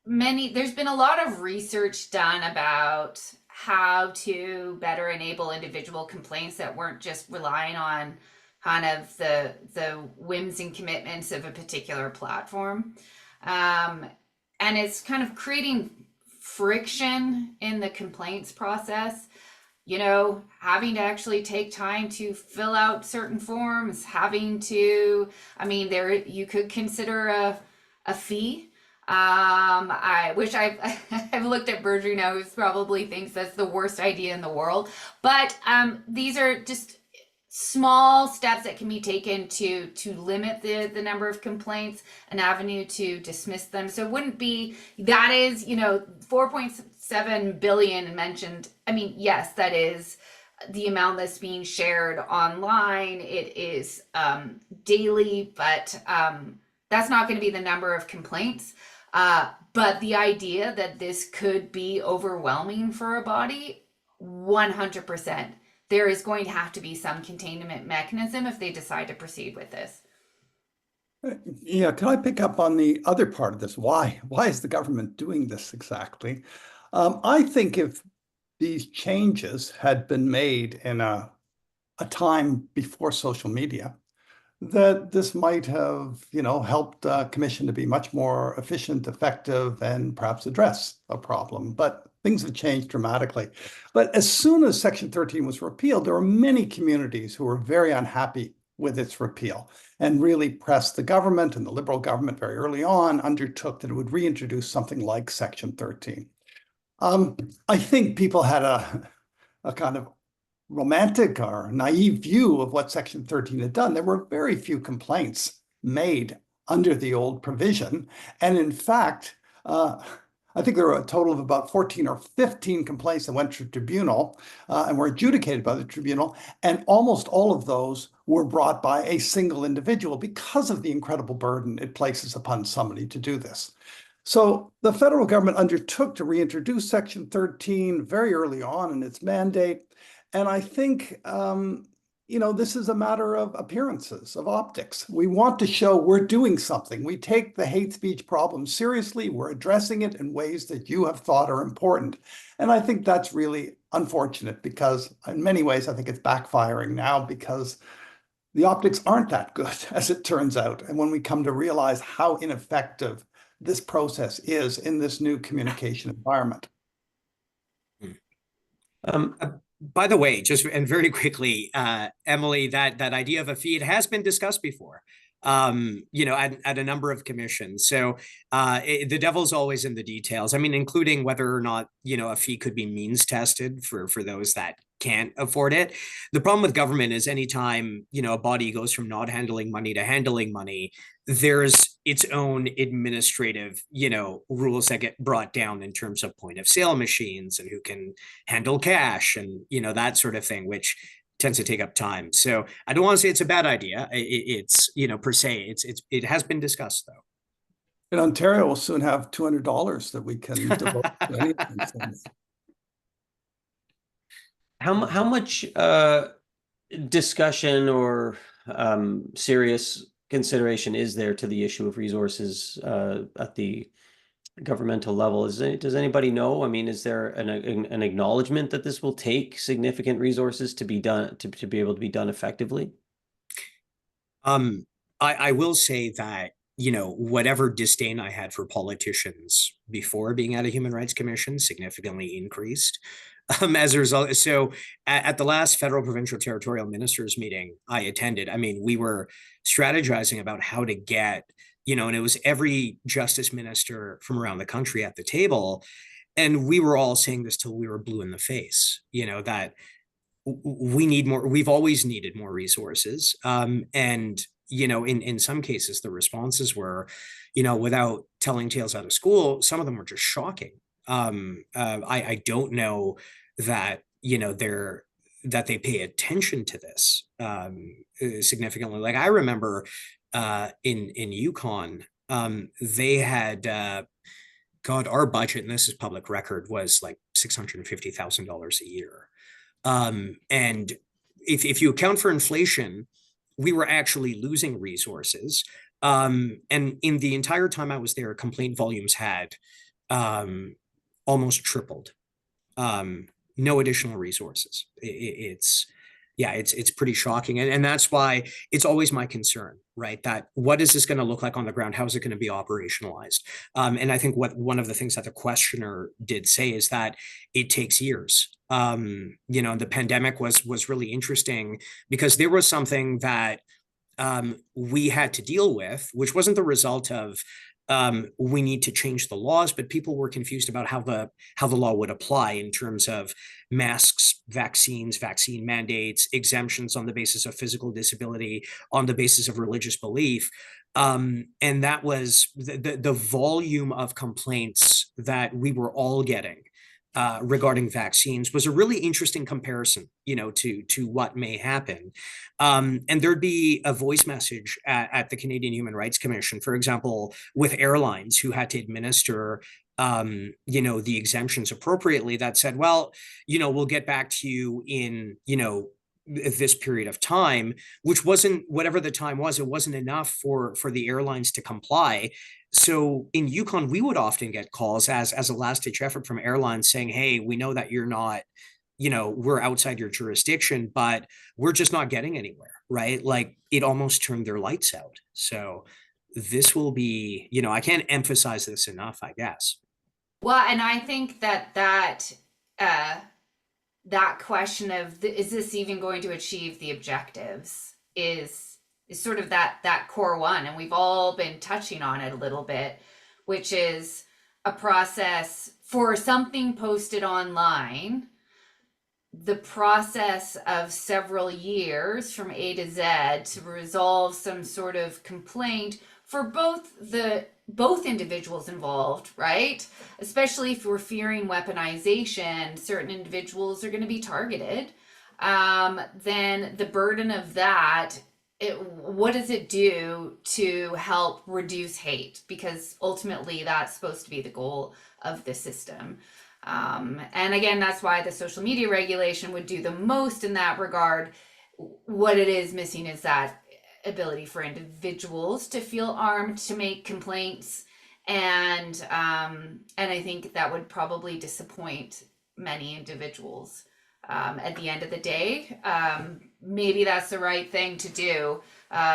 There's been a lot of research done about how to better enable individual complaints that weren't just relying on kind of the whims and commitments of a particular platform. And it's kind of creating friction in the complaints process. You know, having to actually take time to fill out certain forms, having to, I mean, you could consider a fee. I wish I've looked at Birju now, who probably thinks that's the worst idea in the world. But these are just small steps that can be taken to limit the number of complaints, an avenue to dismiss them. So it wouldn't be, that is, you know, 4.7 billion mentioned. I mean, yes, that is the amount that's being shared online. It is daily, but that's not going to be the number of complaints. But the idea that this could be overwhelming for a body, 100%. There is going to have to be some containment mechanism if they decide to proceed with this. Yeah, can I pick up on the other part of this? Why is the government doing this exactly? I think if these changes had been made in a time before social media, that this might have, you know, helped commission to be much more efficient, effective, and perhaps address a problem. But things have changed dramatically. But as soon as Section 13 was repealed, there were many communities who were very unhappy with its repeal and really pressed the government, and the Liberal government very early on undertook that it would reintroduce something like Section 13. I think people had a kind of romantic or naive view of what Section 13 had done. There were very few complaints made under the old provision. And in fact, I think there were a total of about 14 or 15 complaints that went to tribunal and were adjudicated by the tribunal. And almost all of those were brought by a single individual because of the incredible burden it places upon somebody to do this. So the federal government undertook to reintroduce Section 13 very early on in its mandate. And I think, you know, this is a matter of appearances, of optics. We want to show we're doing something. We take the hate speech problem seriously. We're addressing it in ways that you have thought are important. And I think that's really unfortunate because in many ways, I think it's backfiring now because the optics aren't that good, as it turns out. And when we come to realize how ineffective this process is in this new communication environment. By the way, just and very quickly, Emily, that idea of a fee, it has been discussed before, you know, at a number of commissions. So the devil's always in the details. I mean, including whether or not, you know, a fee could be means tested for those that can't afford it. The problem with government is anytime, you know, a body goes from not handling money to handling money, there's its own administrative, you know, rules that get brought down in terms of point of sale machines and who can handle cash and, you know, that sort of thing, which tends to take up time. So I don't want to say it's a bad idea. It's, you know, per se, it has been discussed though. In Ontario, we'll soon have $200 that we can devote to anything. How much discussion or serious consideration is there to the issue of resources at the governmental level? Does anybody know? I mean, is there an acknowledgement that this will take significant resources to be done, to be able to be done effectively? I will say that, you know, whatever disdain I had for politicians before being at a Human Rights Commission significantly increased as a result. So at the last federal, provincial, territorial ministers meeting I attended, I mean, we were strategizing about how to get, you know, and it was every justice minister from around the country at the table. And we were all saying this till we were blue in the face, you know, that we need more, we've always needed more resources. And, you know, in some cases, the responses were, you know, without telling tales out of school, some of them were just shocking. I don't know that, you know, that they pay attention to this significantly. Like I remember in Yukon, they had, God, our budget, and this is public record, was like $650,000 a year. And if you account for inflation, we were actually losing resources. And in the entire time I was there, complaint volumes had almost tripled. No additional resources. It's yeah, it's pretty shocking. And that's why it's always my concern, right? That what is this going to look like on the ground? How is it going to be operationalized? And I think what one of the things that the questioner did say is that it takes years. The pandemic was really interesting because there was something that we had to deal with, which wasn't the result of we need to change the laws, but people were confused about how the law would apply in terms of masks, vaccines, vaccine mandates, exemptions on the basis of physical disability, on the basis of religious belief. And that was the volume of complaints that we were all getting regarding vaccines was a really interesting comparison, to what may happen. And there'd be a voice message at the Canadian Human Rights Commission, for example, with airlines who had to administer the exemptions appropriately that said, well, we'll get back to you in, this period of time, which wasn't, whatever the time was, it wasn't enough for the airlines to comply. So in Yukon, we would often get calls as a last ditch effort from airlines saying, hey, we know that you're not, we're outside your jurisdiction, but we're just not getting anywhere, right? Like it almost turned their lights out. So this will be, I can't emphasize this enough, I guess. Well, and I think that question of is this even going to achieve the objectives is sort of that core one, and we've all been touching on it a little bit, which is a process for something posted online, the process of several years from A to Z to resolve some sort of complaint for both individuals involved, right? Especially if we're fearing weaponization, certain individuals are going to be targeted. Then the burden of that, what does it do to help reduce hate? Because ultimately that's supposed to be the goal of the system. And again, that's why the social media regulation would do the most in that regard. What it is missing is that ability for individuals to feel armed to make complaints, and I think that would probably disappoint many individuals. At the end of the day, maybe that's the right thing to do,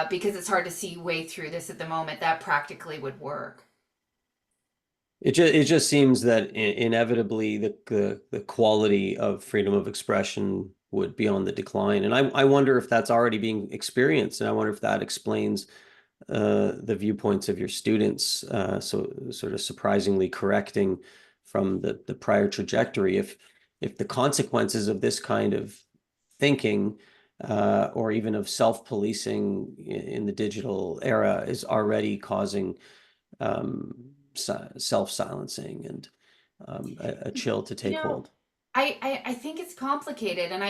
because it's hard to see way through this at the moment that practically would work. It just seems that inevitably the quality of freedom of expression would be on the decline. And I wonder if that's already being experienced. And I wonder if that explains the viewpoints of your students, so sort of surprisingly correcting from the prior trajectory. If the consequences of this kind of thinking or even of self-policing in the digital era is already causing self-silencing and a chill to take hold. I think it's complicated, and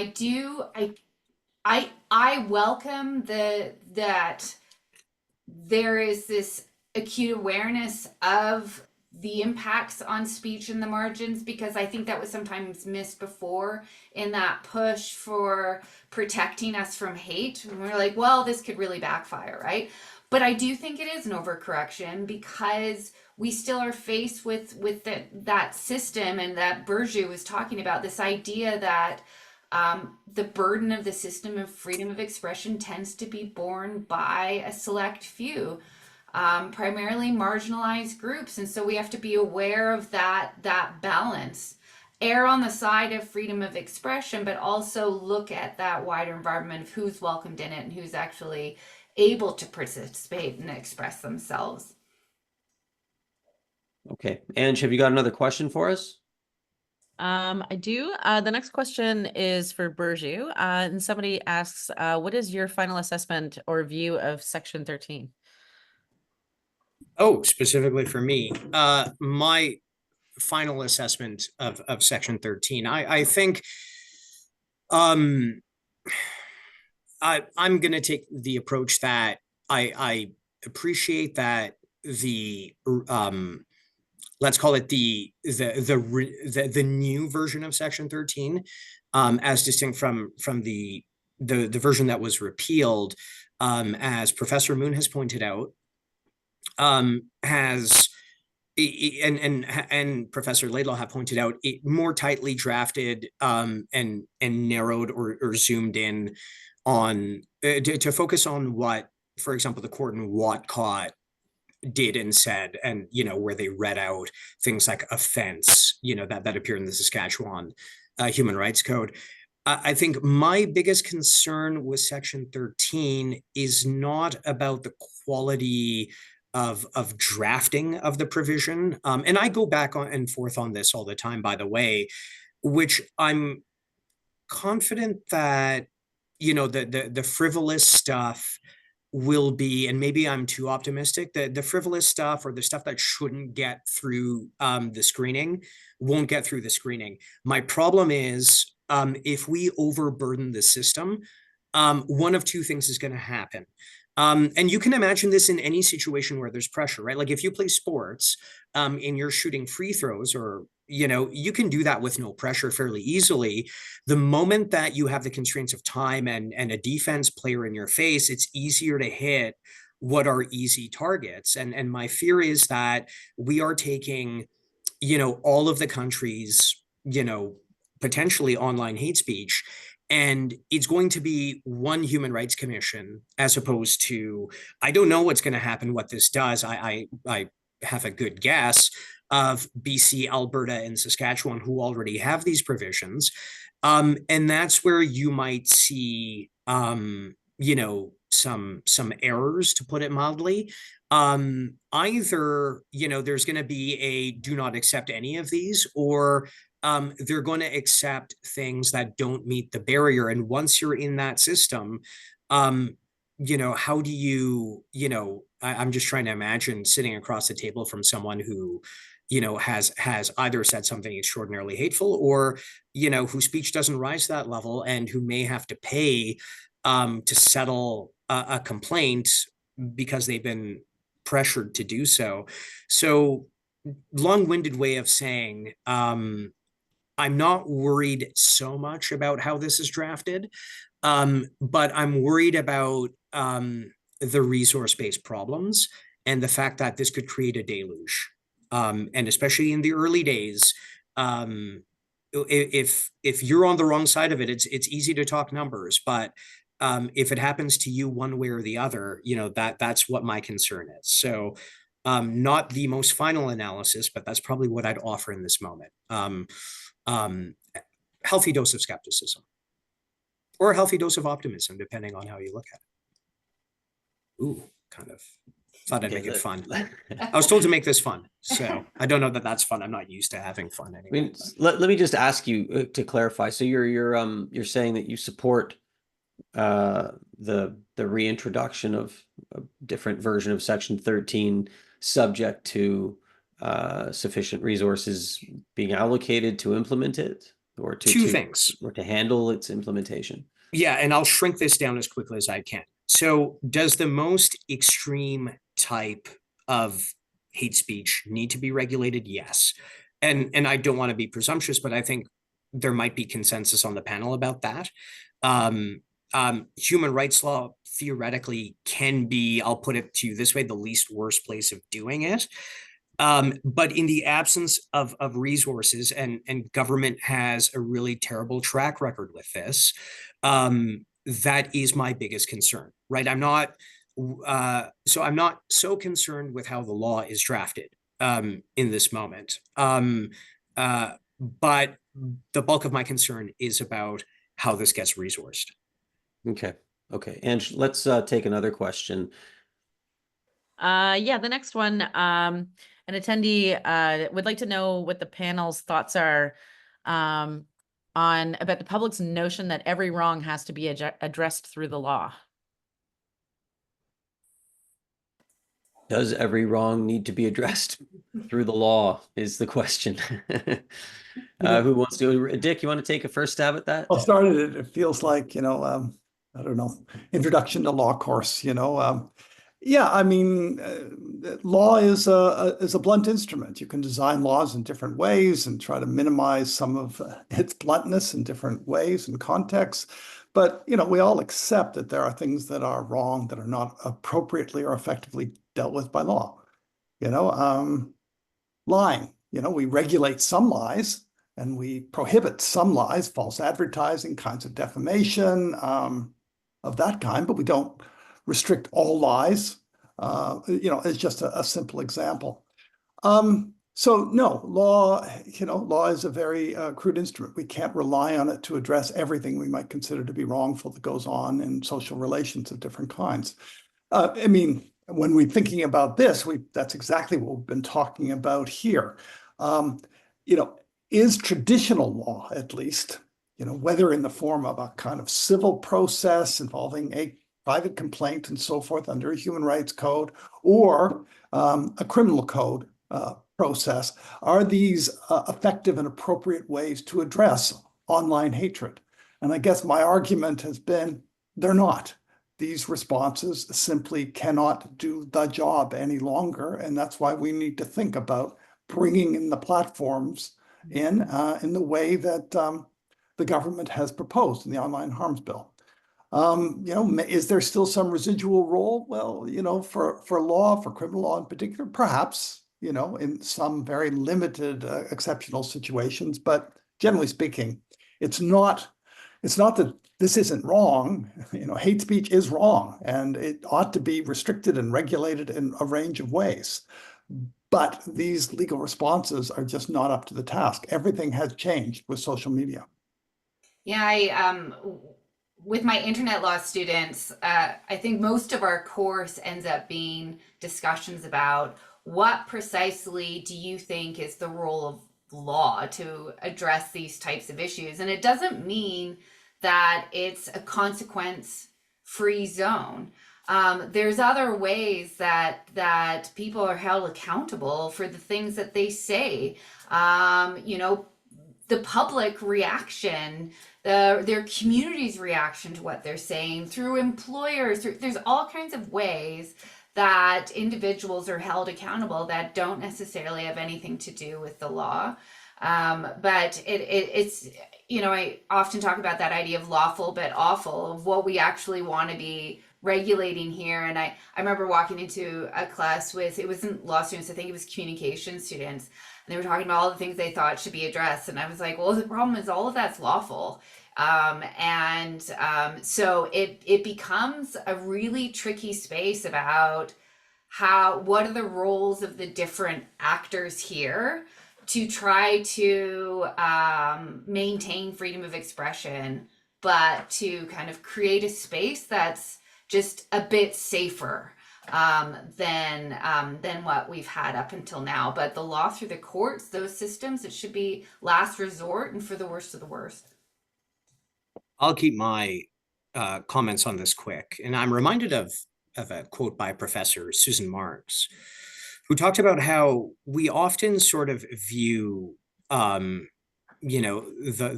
I welcome that there is this acute awareness of the impacts on speech in the margins, because I think that was sometimes missed before in that push for protecting us from hate. And we're like, well, this could really backfire, right? But I do think it is an overcorrection, because we still are faced with that system, and that Birju was talking about, this idea that the burden of the system of freedom of expression tends to be borne by a select few, primarily marginalized groups. And so we have to be aware of that balance, err on the side of freedom of expression, but also look at that wider environment of who's welcomed in it and who's actually able to participate and express themselves. Okay. Ange, have you got another question for us? I do. The next question is for Birju. And somebody asks, what is your final assessment or view of Section 13? Oh, specifically for me, my final assessment of Section 13, I think I'm going to take the approach that I appreciate that the let's call it the new version of Section 13, as distinct from the version that was repealed, as Professor Moon has pointed out, and Professor Laidlaw have pointed out, it more tightly drafted and narrowed or zoomed in on to focus on what, for example, the court in Watcott did and said, and where they read out things like offense, that appear in the Saskatchewan Human Rights Code. I think my biggest concern with Section 13 is not about the quality of drafting of the provision. And I go back on and forth on this all the time, by the way, which I'm confident that, the frivolous stuff will be, and maybe I'm too optimistic, that the frivolous stuff or the stuff that shouldn't get through the screening won't get through the screening. My problem is, if we overburden the system, one of two things is going to happen. And you can imagine this in any situation where there's pressure, right? Like if you play sports and you're shooting free throws, or, you can do that with no pressure fairly easily. The moment that you have the constraints of time and a defense player in your face, it's easier to hit what are easy targets. And my fear is that we are taking, all of the country's, potentially online hate speech, and it's going to be one human rights commission, as opposed to, I don't know what's going to happen, what this does. I have a good guess of BC, Alberta, and Saskatchewan, who already have these provisions. And that's where you might see, some errors, to put it mildly. Either, there's going to be a do not accept any of these, or they're going to accept things that don't meet the barrier. And once you're in that system, how do you, I'm just trying to imagine sitting across the table from someone who, has either said something extraordinarily hateful, or, whose speech doesn't rise to that level, and who may have to pay to settle a complaint because they've been pressured to do so. So, long-winded way of saying, I'm not worried so much about how this is drafted, but I'm worried about the resource-based problems and the fact that this could create a deluge. And especially in the early days, if you're on the wrong side of it, it's easy to talk numbers, but if it happens to you one way or the other, that's what my concern is. So not the most final analysis, but that's probably what I'd offer in this moment. Healthy dose of skepticism, or a healthy dose of optimism, depending on how you look at it. Ooh, kind of thought I'd make it fun. I was told to make this fun, so I don't know that that's fun. I'm not used to having fun anyway. I mean, let me just ask you to clarify. So you're saying that you support the reintroduction of a different version of Section 13, subject to sufficient resources being allocated to implement it, or to two things, or to handle its implementation. Yeah, and I'll shrink this down as quickly as I can. So, does the most extreme type of hate speech need to be regulated? Yes. And I don't want to be presumptuous, but I think there might be consensus on the panel about that. Human rights law theoretically can be, I'll put it to you this way, the least worst place of doing it. But in the absence of resources, and government has a really terrible track record with this, that is my biggest concern, right? I'm not so concerned with how the law is drafted in this moment. But the bulk of my concern is about how this gets resourced. Okay. And let's take another question. Yeah, the next one, an attendee would like to know what the panel's thoughts are on about the public's notion that every wrong has to be addressed through the law. Does every wrong need to be addressed through the law is the question. Who wants to? Dick, you want to take a first stab at that? I'll start it. It feels like, I don't know, introduction to law course, Yeah, I mean, law is a blunt instrument. You can design laws in different ways and try to minimize some of its bluntness in different ways and contexts. But, we all accept that there are things that are wrong, that are not appropriately or effectively dealt with by law. lying. We regulate some lies and we prohibit some lies, false advertising, kinds of defamation, of that kind, but we don't restrict all lies. It's just a simple example. So no, law is a very crude instrument. We can't rely on it to address everything we might consider to be wrongful that goes on in social relations of different kinds. When we're thinking about this, that's exactly what we've been talking about here. Is traditional law, at least, whether in the form of a kind of civil process involving a private complaint and so forth under a human rights code, or a criminal code process, are these effective and appropriate ways to address online hatred? And I guess my argument has been they're not. These responses simply cannot do the job any longer, and that's why we need to think about bringing in the platforms in the way that the government has proposed in the Online Harms Bill. Is there still some residual role? Well, for law, for criminal law in particular, perhaps, in some very limited exceptional situations, but generally speaking, it's not that this isn't wrong. Hate speech is wrong, and it ought to be restricted and regulated in a range of ways. But these legal responses are just not up to the task. Everything has changed with social media. Yeah, with my internet law students, I think most of our course ends up being discussions about what precisely do you think is the role of law to address these types of issues. And it doesn't mean that it's a consequence-free zone. There's other ways that people are held accountable for the things that they say. The public reaction, their community's reaction to what they're saying, through employers, there's all kinds of ways that individuals are held accountable that don't necessarily have anything to do with the law. But it's, I often talk about that idea of lawful but awful, of what we actually want to be regulating here. And I remember walking into a class it wasn't law students, I think it was communication students, and they were talking about all the things they thought should be addressed. And I was like, well, the problem is all of that's lawful. So it becomes a really tricky space about what are the roles of the different actors here to try to maintain freedom of expression, but to kind of create a space that's just a bit safer than what we've had up until now. But the law through the courts, those systems, it should be last resort and for the worst of the worst. I'll keep my comments on this quick. And I'm reminded of a quote by Professor Susan Marks, who talked about how we often sort of view the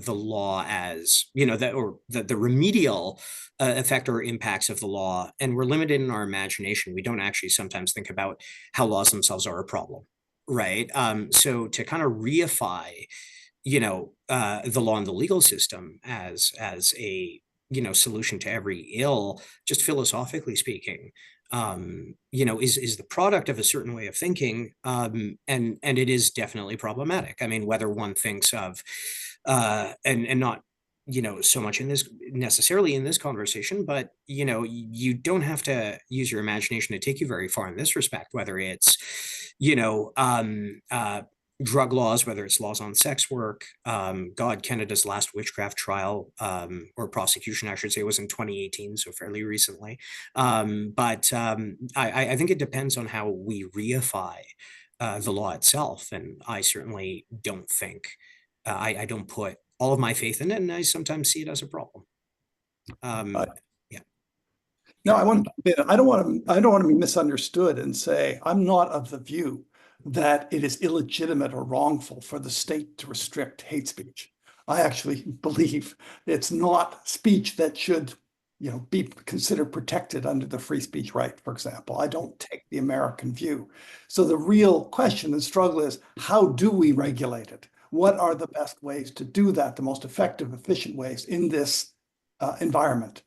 law as, the remedial effect or impacts of the law, and we're limited in our imagination. We don't actually sometimes think about how laws themselves are a problem, right? So to kind of reify, the law and the legal system as a solution to every ill, just philosophically speaking, is the product of a certain way of thinking, and it is definitely problematic. I mean, whether one thinks of and not so much in this necessarily in this conversation, but you don't have to use your imagination to take you very far in this respect, whether it's drug laws, whether it's laws on sex work. Canada's last witchcraft trial, or prosecution, I should say, was in 2018, so fairly recently. But I think it depends on how we reify the law itself. And I certainly don't think, I don't put all of my faith in it, and I sometimes see it as a problem. Yeah. No, I don't want to be misunderstood and say I'm not of the view that it is illegitimate or wrongful for the state to restrict hate speech. I actually believe it's not speech that should, be considered protected under the free speech right, for example. I don't take the American view. So the real question and struggle is, how do we regulate it? What are the best ways to do that, the most effective, efficient ways in this environment?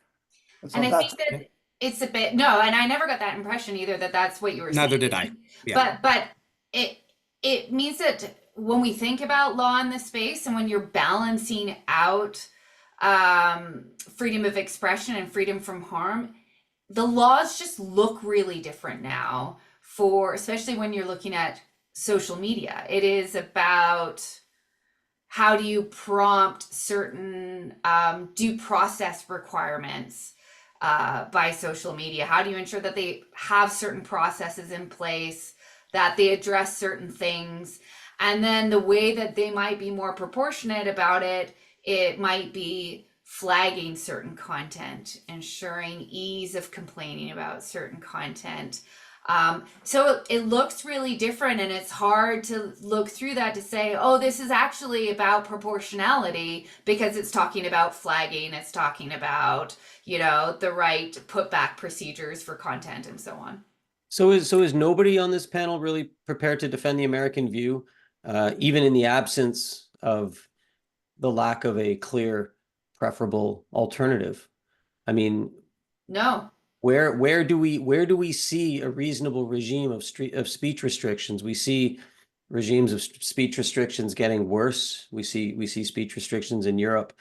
So and I think that it's a bit, no, and I never got that impression either, that that's what you were saying. Neither did I. Yeah. But it means that when we think about law in this space and when you're balancing out freedom of expression and freedom from harm, the laws just look really different now, for especially when you're looking at social media. It is about how do you prompt certain due process requirements by social media? How do you ensure that they have certain processes in place, that they address certain things? And then the way that they might be more proportionate about it, it might be flagging certain content, ensuring ease of complaining about certain content. So it looks really different, and it's hard to look through that to say, oh, this is actually about proportionality, because it's talking about flagging, it's talking about, the right putback procedures for content and so on. So is nobody on this panel really prepared to defend the American view, even in the absence of the lack of a clear, preferable alternative? I mean, no. Where do we see a reasonable regime of speech restrictions? We see regimes of speech restrictions getting worse. We see speech restrictions in Europe.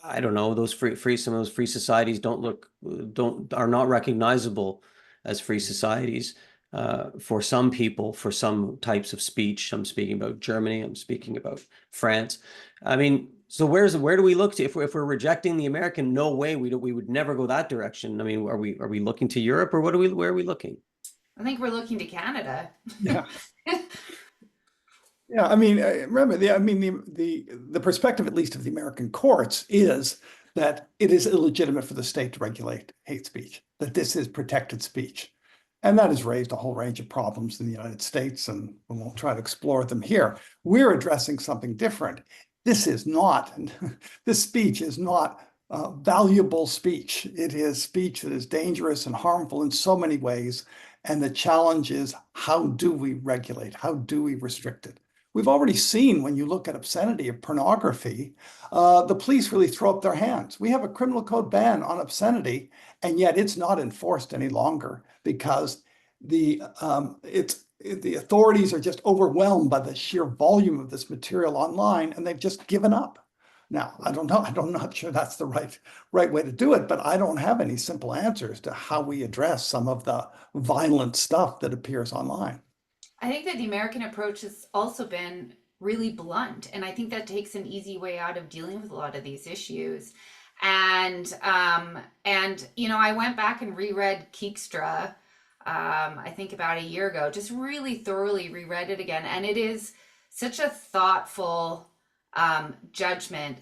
I don't know, those some of those free societies are not recognizable as free societies for some people, for some types of speech. I'm speaking about Germany, I'm speaking about France. I mean, so where do we look to if we're rejecting the American? No way, we would never go that direction. I mean, are we looking to Europe, or where are we looking? I think we're looking to Canada. Yeah. Yeah, I mean, remember, the perspective, at least of the American courts, is that it is illegitimate for the state to regulate hate speech, that this is protected speech. And that has raised a whole range of problems in the United States, and we won't try to explore them here. We're addressing something different. This speech is not valuable speech. It is speech that is dangerous and harmful in so many ways. And the challenge is, how do we regulate? How do we restrict it? We've already seen, when you look at obscenity or pornography, the police really throw up their hands. We have a criminal code ban on obscenity, and yet it's not enforced any longer because the authorities are just overwhelmed by the sheer volume of this material online, and they've just given up. Now, I don't know. I'm not sure that's the right way to do it, but I don't have any simple answers to how we address some of the violent stuff that appears online. I think that the American approach has also been really blunt, and I think that takes an easy way out of dealing with a lot of these issues. And I went back and reread Keekstra, I think about a year ago, just really thoroughly reread it again, and it is such a thoughtful judgment,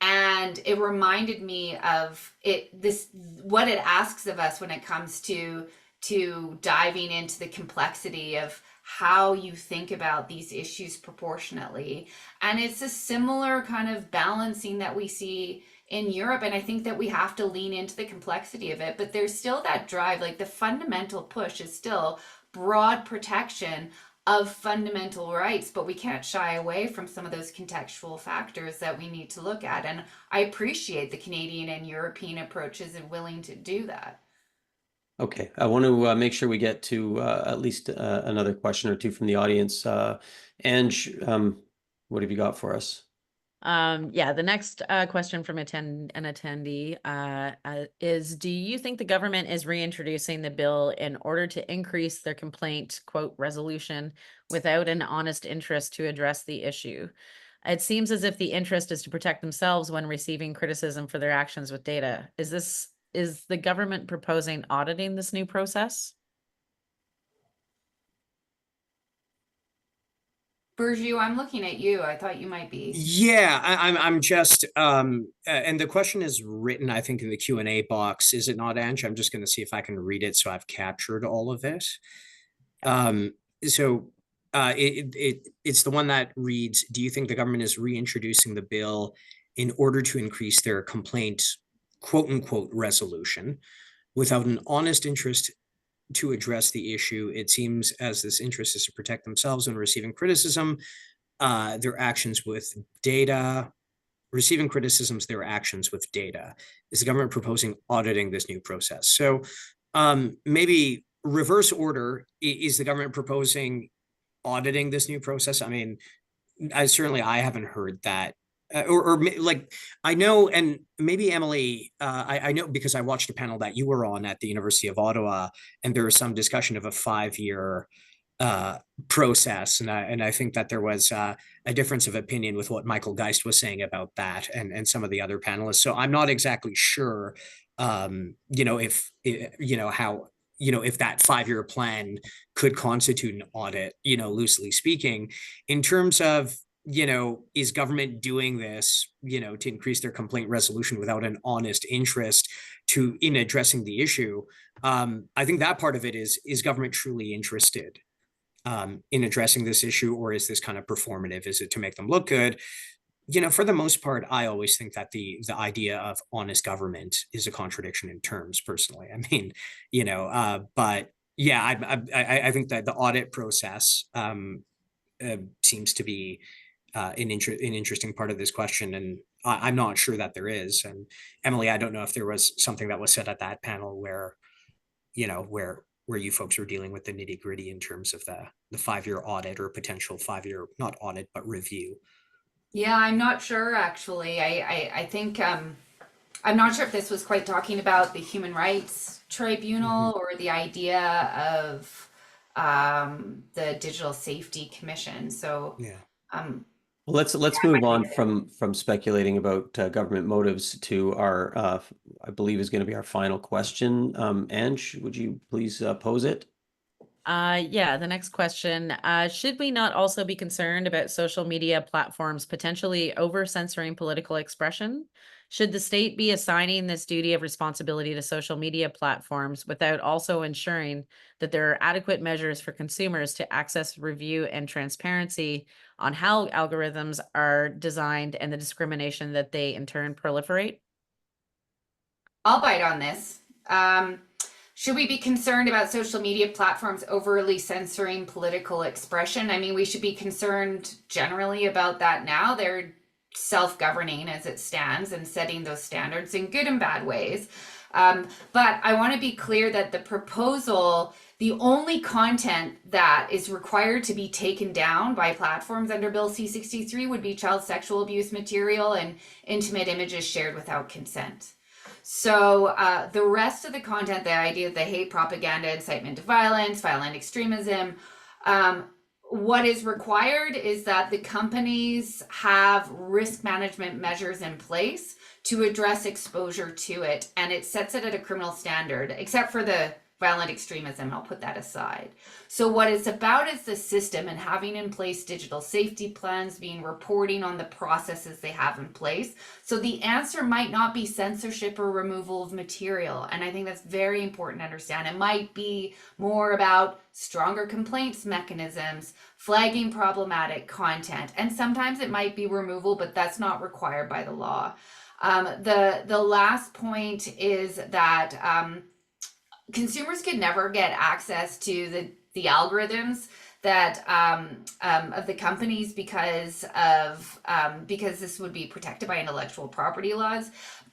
and it reminded me of what it asks of us when it comes to diving into the complexity of how you think about these issues proportionately. And it's a similar kind of balancing that we see in Europe. And I think that we have to lean into the complexity of it, but there's still that drive, like the fundamental push is still broad protection of fundamental rights, but we can't shy away from some of those contextual factors that we need to look at. And I appreciate the Canadian and European approaches and willing to do that. Okay, I want to make sure we get to at least another question or two from the audience. Ange, what have you got for us? Yeah, the next question from an attendee is, do you think the government is reintroducing the bill in order to increase their complaint, quote, resolution without an honest interest to address the issue? It seems as if the interest is to protect themselves when receiving criticism for their actions with data. Is the government proposing auditing this new process? Birju, I'm looking at you. I thought you might be. Yeah, I'm just and the question is written, I think, in the Q&A box. Is it not, Ange? I'm just going to see if I can read it so I've captured all of it. It's the one that reads, do you think the government is reintroducing the bill in order to increase their complaint, quote unquote, resolution without an honest interest to address the issue? It seems as this interest is to protect themselves when receiving criticism, their actions with data, receiving criticisms, their actions with data. Is the government proposing auditing this new process? So maybe reverse order, is the government proposing auditing this new process? I mean, I haven't heard that. Like I know, and maybe Emily, I know because I watched a panel that you were on at the University of Ottawa, and there was some discussion of a 5-year process, and I think that there was a difference of opinion with what Michael Geist was saying about that, and some of the other panelists. So I'm not exactly sure, if how if that 5-year plan could constitute an audit, loosely speaking, in terms of is government doing this, to increase their complaint resolution without an honest interest in addressing the issue? I think that part of it is government truly interested in addressing this issue, or is this kind of performative? Is it to make them look good? For the most part, I always think that the idea of honest government is a contradiction in terms, personally. I mean, but yeah, I think that the audit process seems to be an interesting part of this question, and I'm not sure that there is. And Emily, I don't know if there was something that was said at that panel where where you folks were dealing with the nitty gritty in terms of the 5-year audit or potential 5-year, not audit, but review. Yeah, I'm not sure actually. I think I'm not sure if this was quite talking about the Human Rights Tribunal or the idea of the Digital Safety Commission. So Yeah. Well, let's move on from speculating about government motives to our I believe is going to be our final question. Ange, would you please pose it? Yeah, the next question. Should we not also be concerned about social media platforms potentially over censoring political expression? Should the state be assigning this duty of responsibility to social media platforms without also ensuring that there are adequate measures for consumers to access, review, and transparency on how algorithms are designed and the discrimination that they in turn proliferate? I'll bite on this. Should we be concerned about social media platforms overly censoring political expression? I mean, we should be concerned generally about that now. They're self-governing as it stands and setting those standards in good and bad ways. But I want to be clear that the proposal, the only content that is required to be taken down by platforms under Bill C-63 would be child sexual abuse material and intimate images shared without consent. So the rest of the content, the idea of the hate propaganda, incitement to violence, violent extremism, what is required is that the companies have risk management measures in place to address exposure to it, and it sets it at a criminal standard, except for the violent extremism. I'll put that aside. So what it's about is the system and having in place digital safety plans, being reporting on the processes they have in place. So the answer might not be censorship or removal of material. And I think that's very important to understand. It might be more about stronger complaints mechanisms, flagging problematic content. And sometimes it might be removal, but that's not required by the law. The last point is that consumers could never get access to the algorithms that of the companies because this would be protected by intellectual property laws.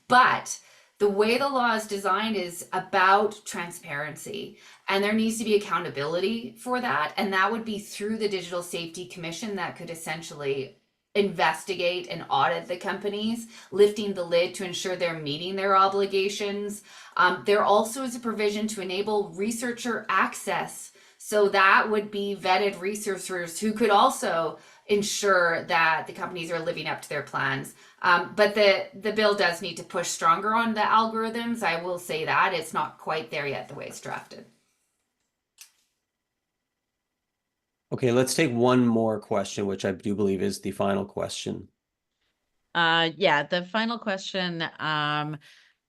But the way the law is designed is about transparency, and there needs to be accountability for that, and that would be through the Digital Safety Commission that could essentially investigate and audit the companies, lifting the lid to ensure they're meeting their obligations. There also is a provision to enable researcher access. So that would be vetted researchers who could also ensure that the companies are living up to their plans. But the bill does need to push stronger on the algorithms. I will say that it's not quite there yet the way it's drafted. Okay, let's take one more question, which I do believe is the final question. Yeah, the final question.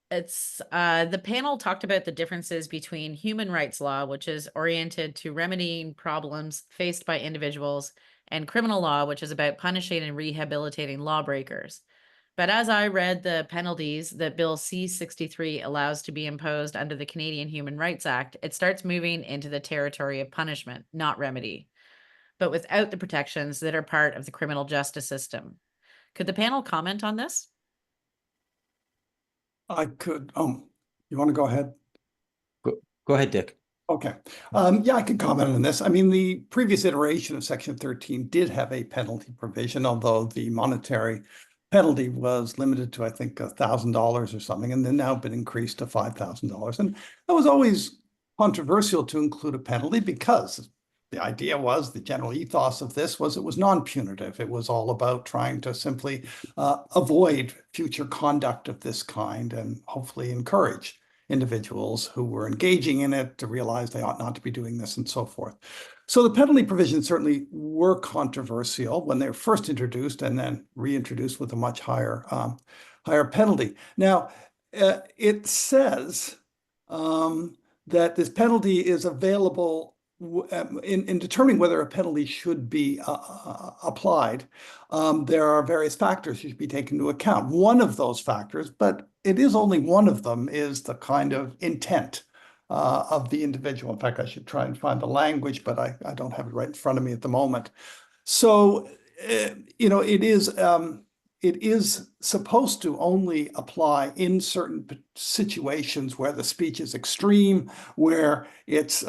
It's the panel talked about the differences between human rights law, which is oriented to remedying problems faced by individuals, and criminal law, which is about punishing and rehabilitating lawbreakers. But as I read the penalties that Bill C-63 allows to be imposed under the Canadian Human Rights Act, it starts moving into the territory of punishment, not remedy, but without the protections that are part of the criminal justice system. Could the panel comment on this? I could. You want to go ahead? Go ahead, Dick. Okay. Yeah, I can comment on this. I mean, the previous iteration of Section 13 did have a penalty provision, although the monetary penalty was limited to, I think, $1,000 or something, and then now been increased to $5,000. And that was always controversial to include a penalty because the idea was, the general ethos of this was it was non-punitive. It was all about trying to simply avoid future conduct of this kind and hopefully encourage individuals who were engaging in it to realize they ought not to be doing this and so forth. So the penalty provisions certainly were controversial when they were first introduced and then reintroduced with a much higher penalty. Now, it says that this penalty is available in determining whether a penalty should be applied. There are various factors that should be taken into account. One of those factors, but it is only one of them, is the kind of intent of the individual. In fact, I should try and find the language, but I don't have it right in front of me at the moment. So, it is supposed to only apply in certain situations where the speech is extreme, where it's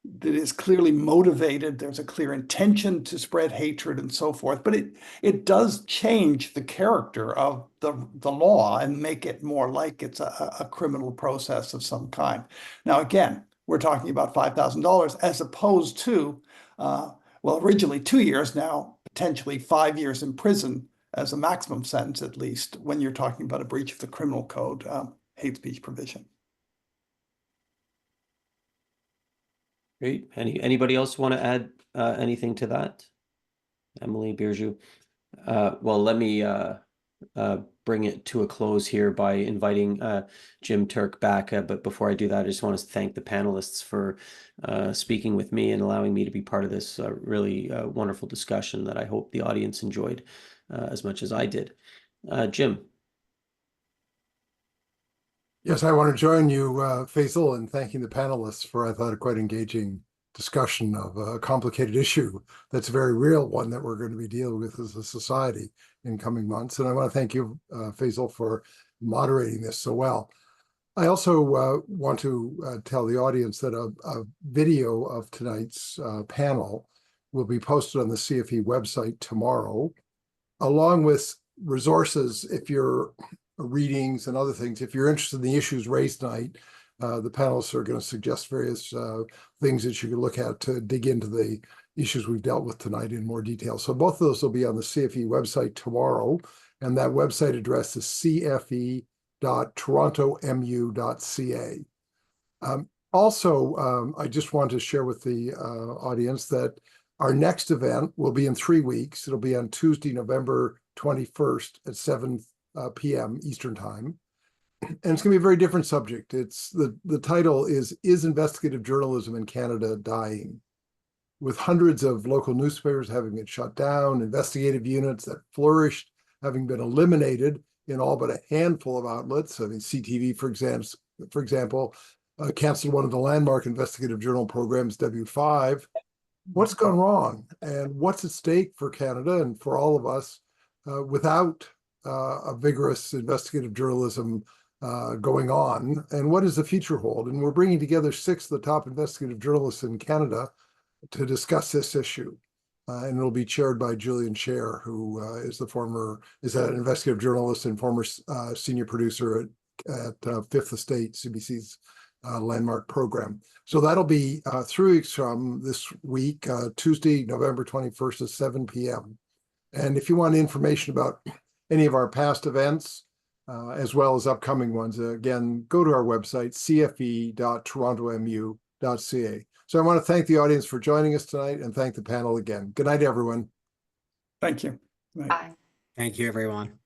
that is clearly motivated, there's a clear intention to spread hatred and so forth, but it does change the character of the law and make it more like it's a criminal process of some kind. Now, again, we're talking about $5,000 as opposed to, originally 2 years, now potentially 5 years in prison as a maximum sentence, at least, when you're talking about a breach of the criminal code hate speech provision. Great. Anybody else want to add anything to that? Emily, Birju? Well, let me bring it to a close here by inviting Jim Turk back. But before I do that, I just want to thank the panelists for speaking with me and allowing me to be part of this really wonderful discussion that I hope the audience enjoyed as much as I did. Jim. Yes, I want to join you, Faisal, in thanking the panelists for, I thought, a quite engaging discussion of a complicated issue that's a very real one that we're going to be dealing with as a society in coming months. And I want to thank you, Faisal, for moderating this so well. I also want to tell the audience that a video of tonight's panel will be posted on the CFE website tomorrow, along with resources if you're readings and other things. If you're interested in the issues raised tonight, the panelists are going to suggest various things that you can look at to dig into the issues we've dealt with tonight in more detail. So both of those will be on the CFE website tomorrow, and that website address is cfe.torontomu.ca. Also, I just want to share with the audience that our next event will be in 3 weeks. It'll be on Tuesday, November 21st at 7 p.m. Eastern Time. And it's going to be a very different subject. It's the title is Investigative Journalism in Canada Dying? With hundreds of local newspapers having been shut down, investigative units that flourished having been eliminated in all but a handful of outlets. I mean, CTV, for example, canceled one of the landmark investigative journal programs, W5. What's gone wrong? And what's at stake for Canada and for all of us without a vigorous investigative journalism going on, and what does the future hold? And we're bringing together 6 of the top investigative journalists in Canada to discuss this issue. And it'll be chaired by Julian Scher, who is an investigative journalist and former senior producer at Fifth Estate, CBC's landmark program. So that'll be 3 weeks from this week, Tuesday, November 21st at 7 p.m. And if you want information about any of our past events, as well as upcoming ones, again, go to our website, cfe.torontomu.ca. So I want to thank the audience for joining us tonight and thank the panel again. Good night, everyone. Thank you. Bye. Thank you, everyone.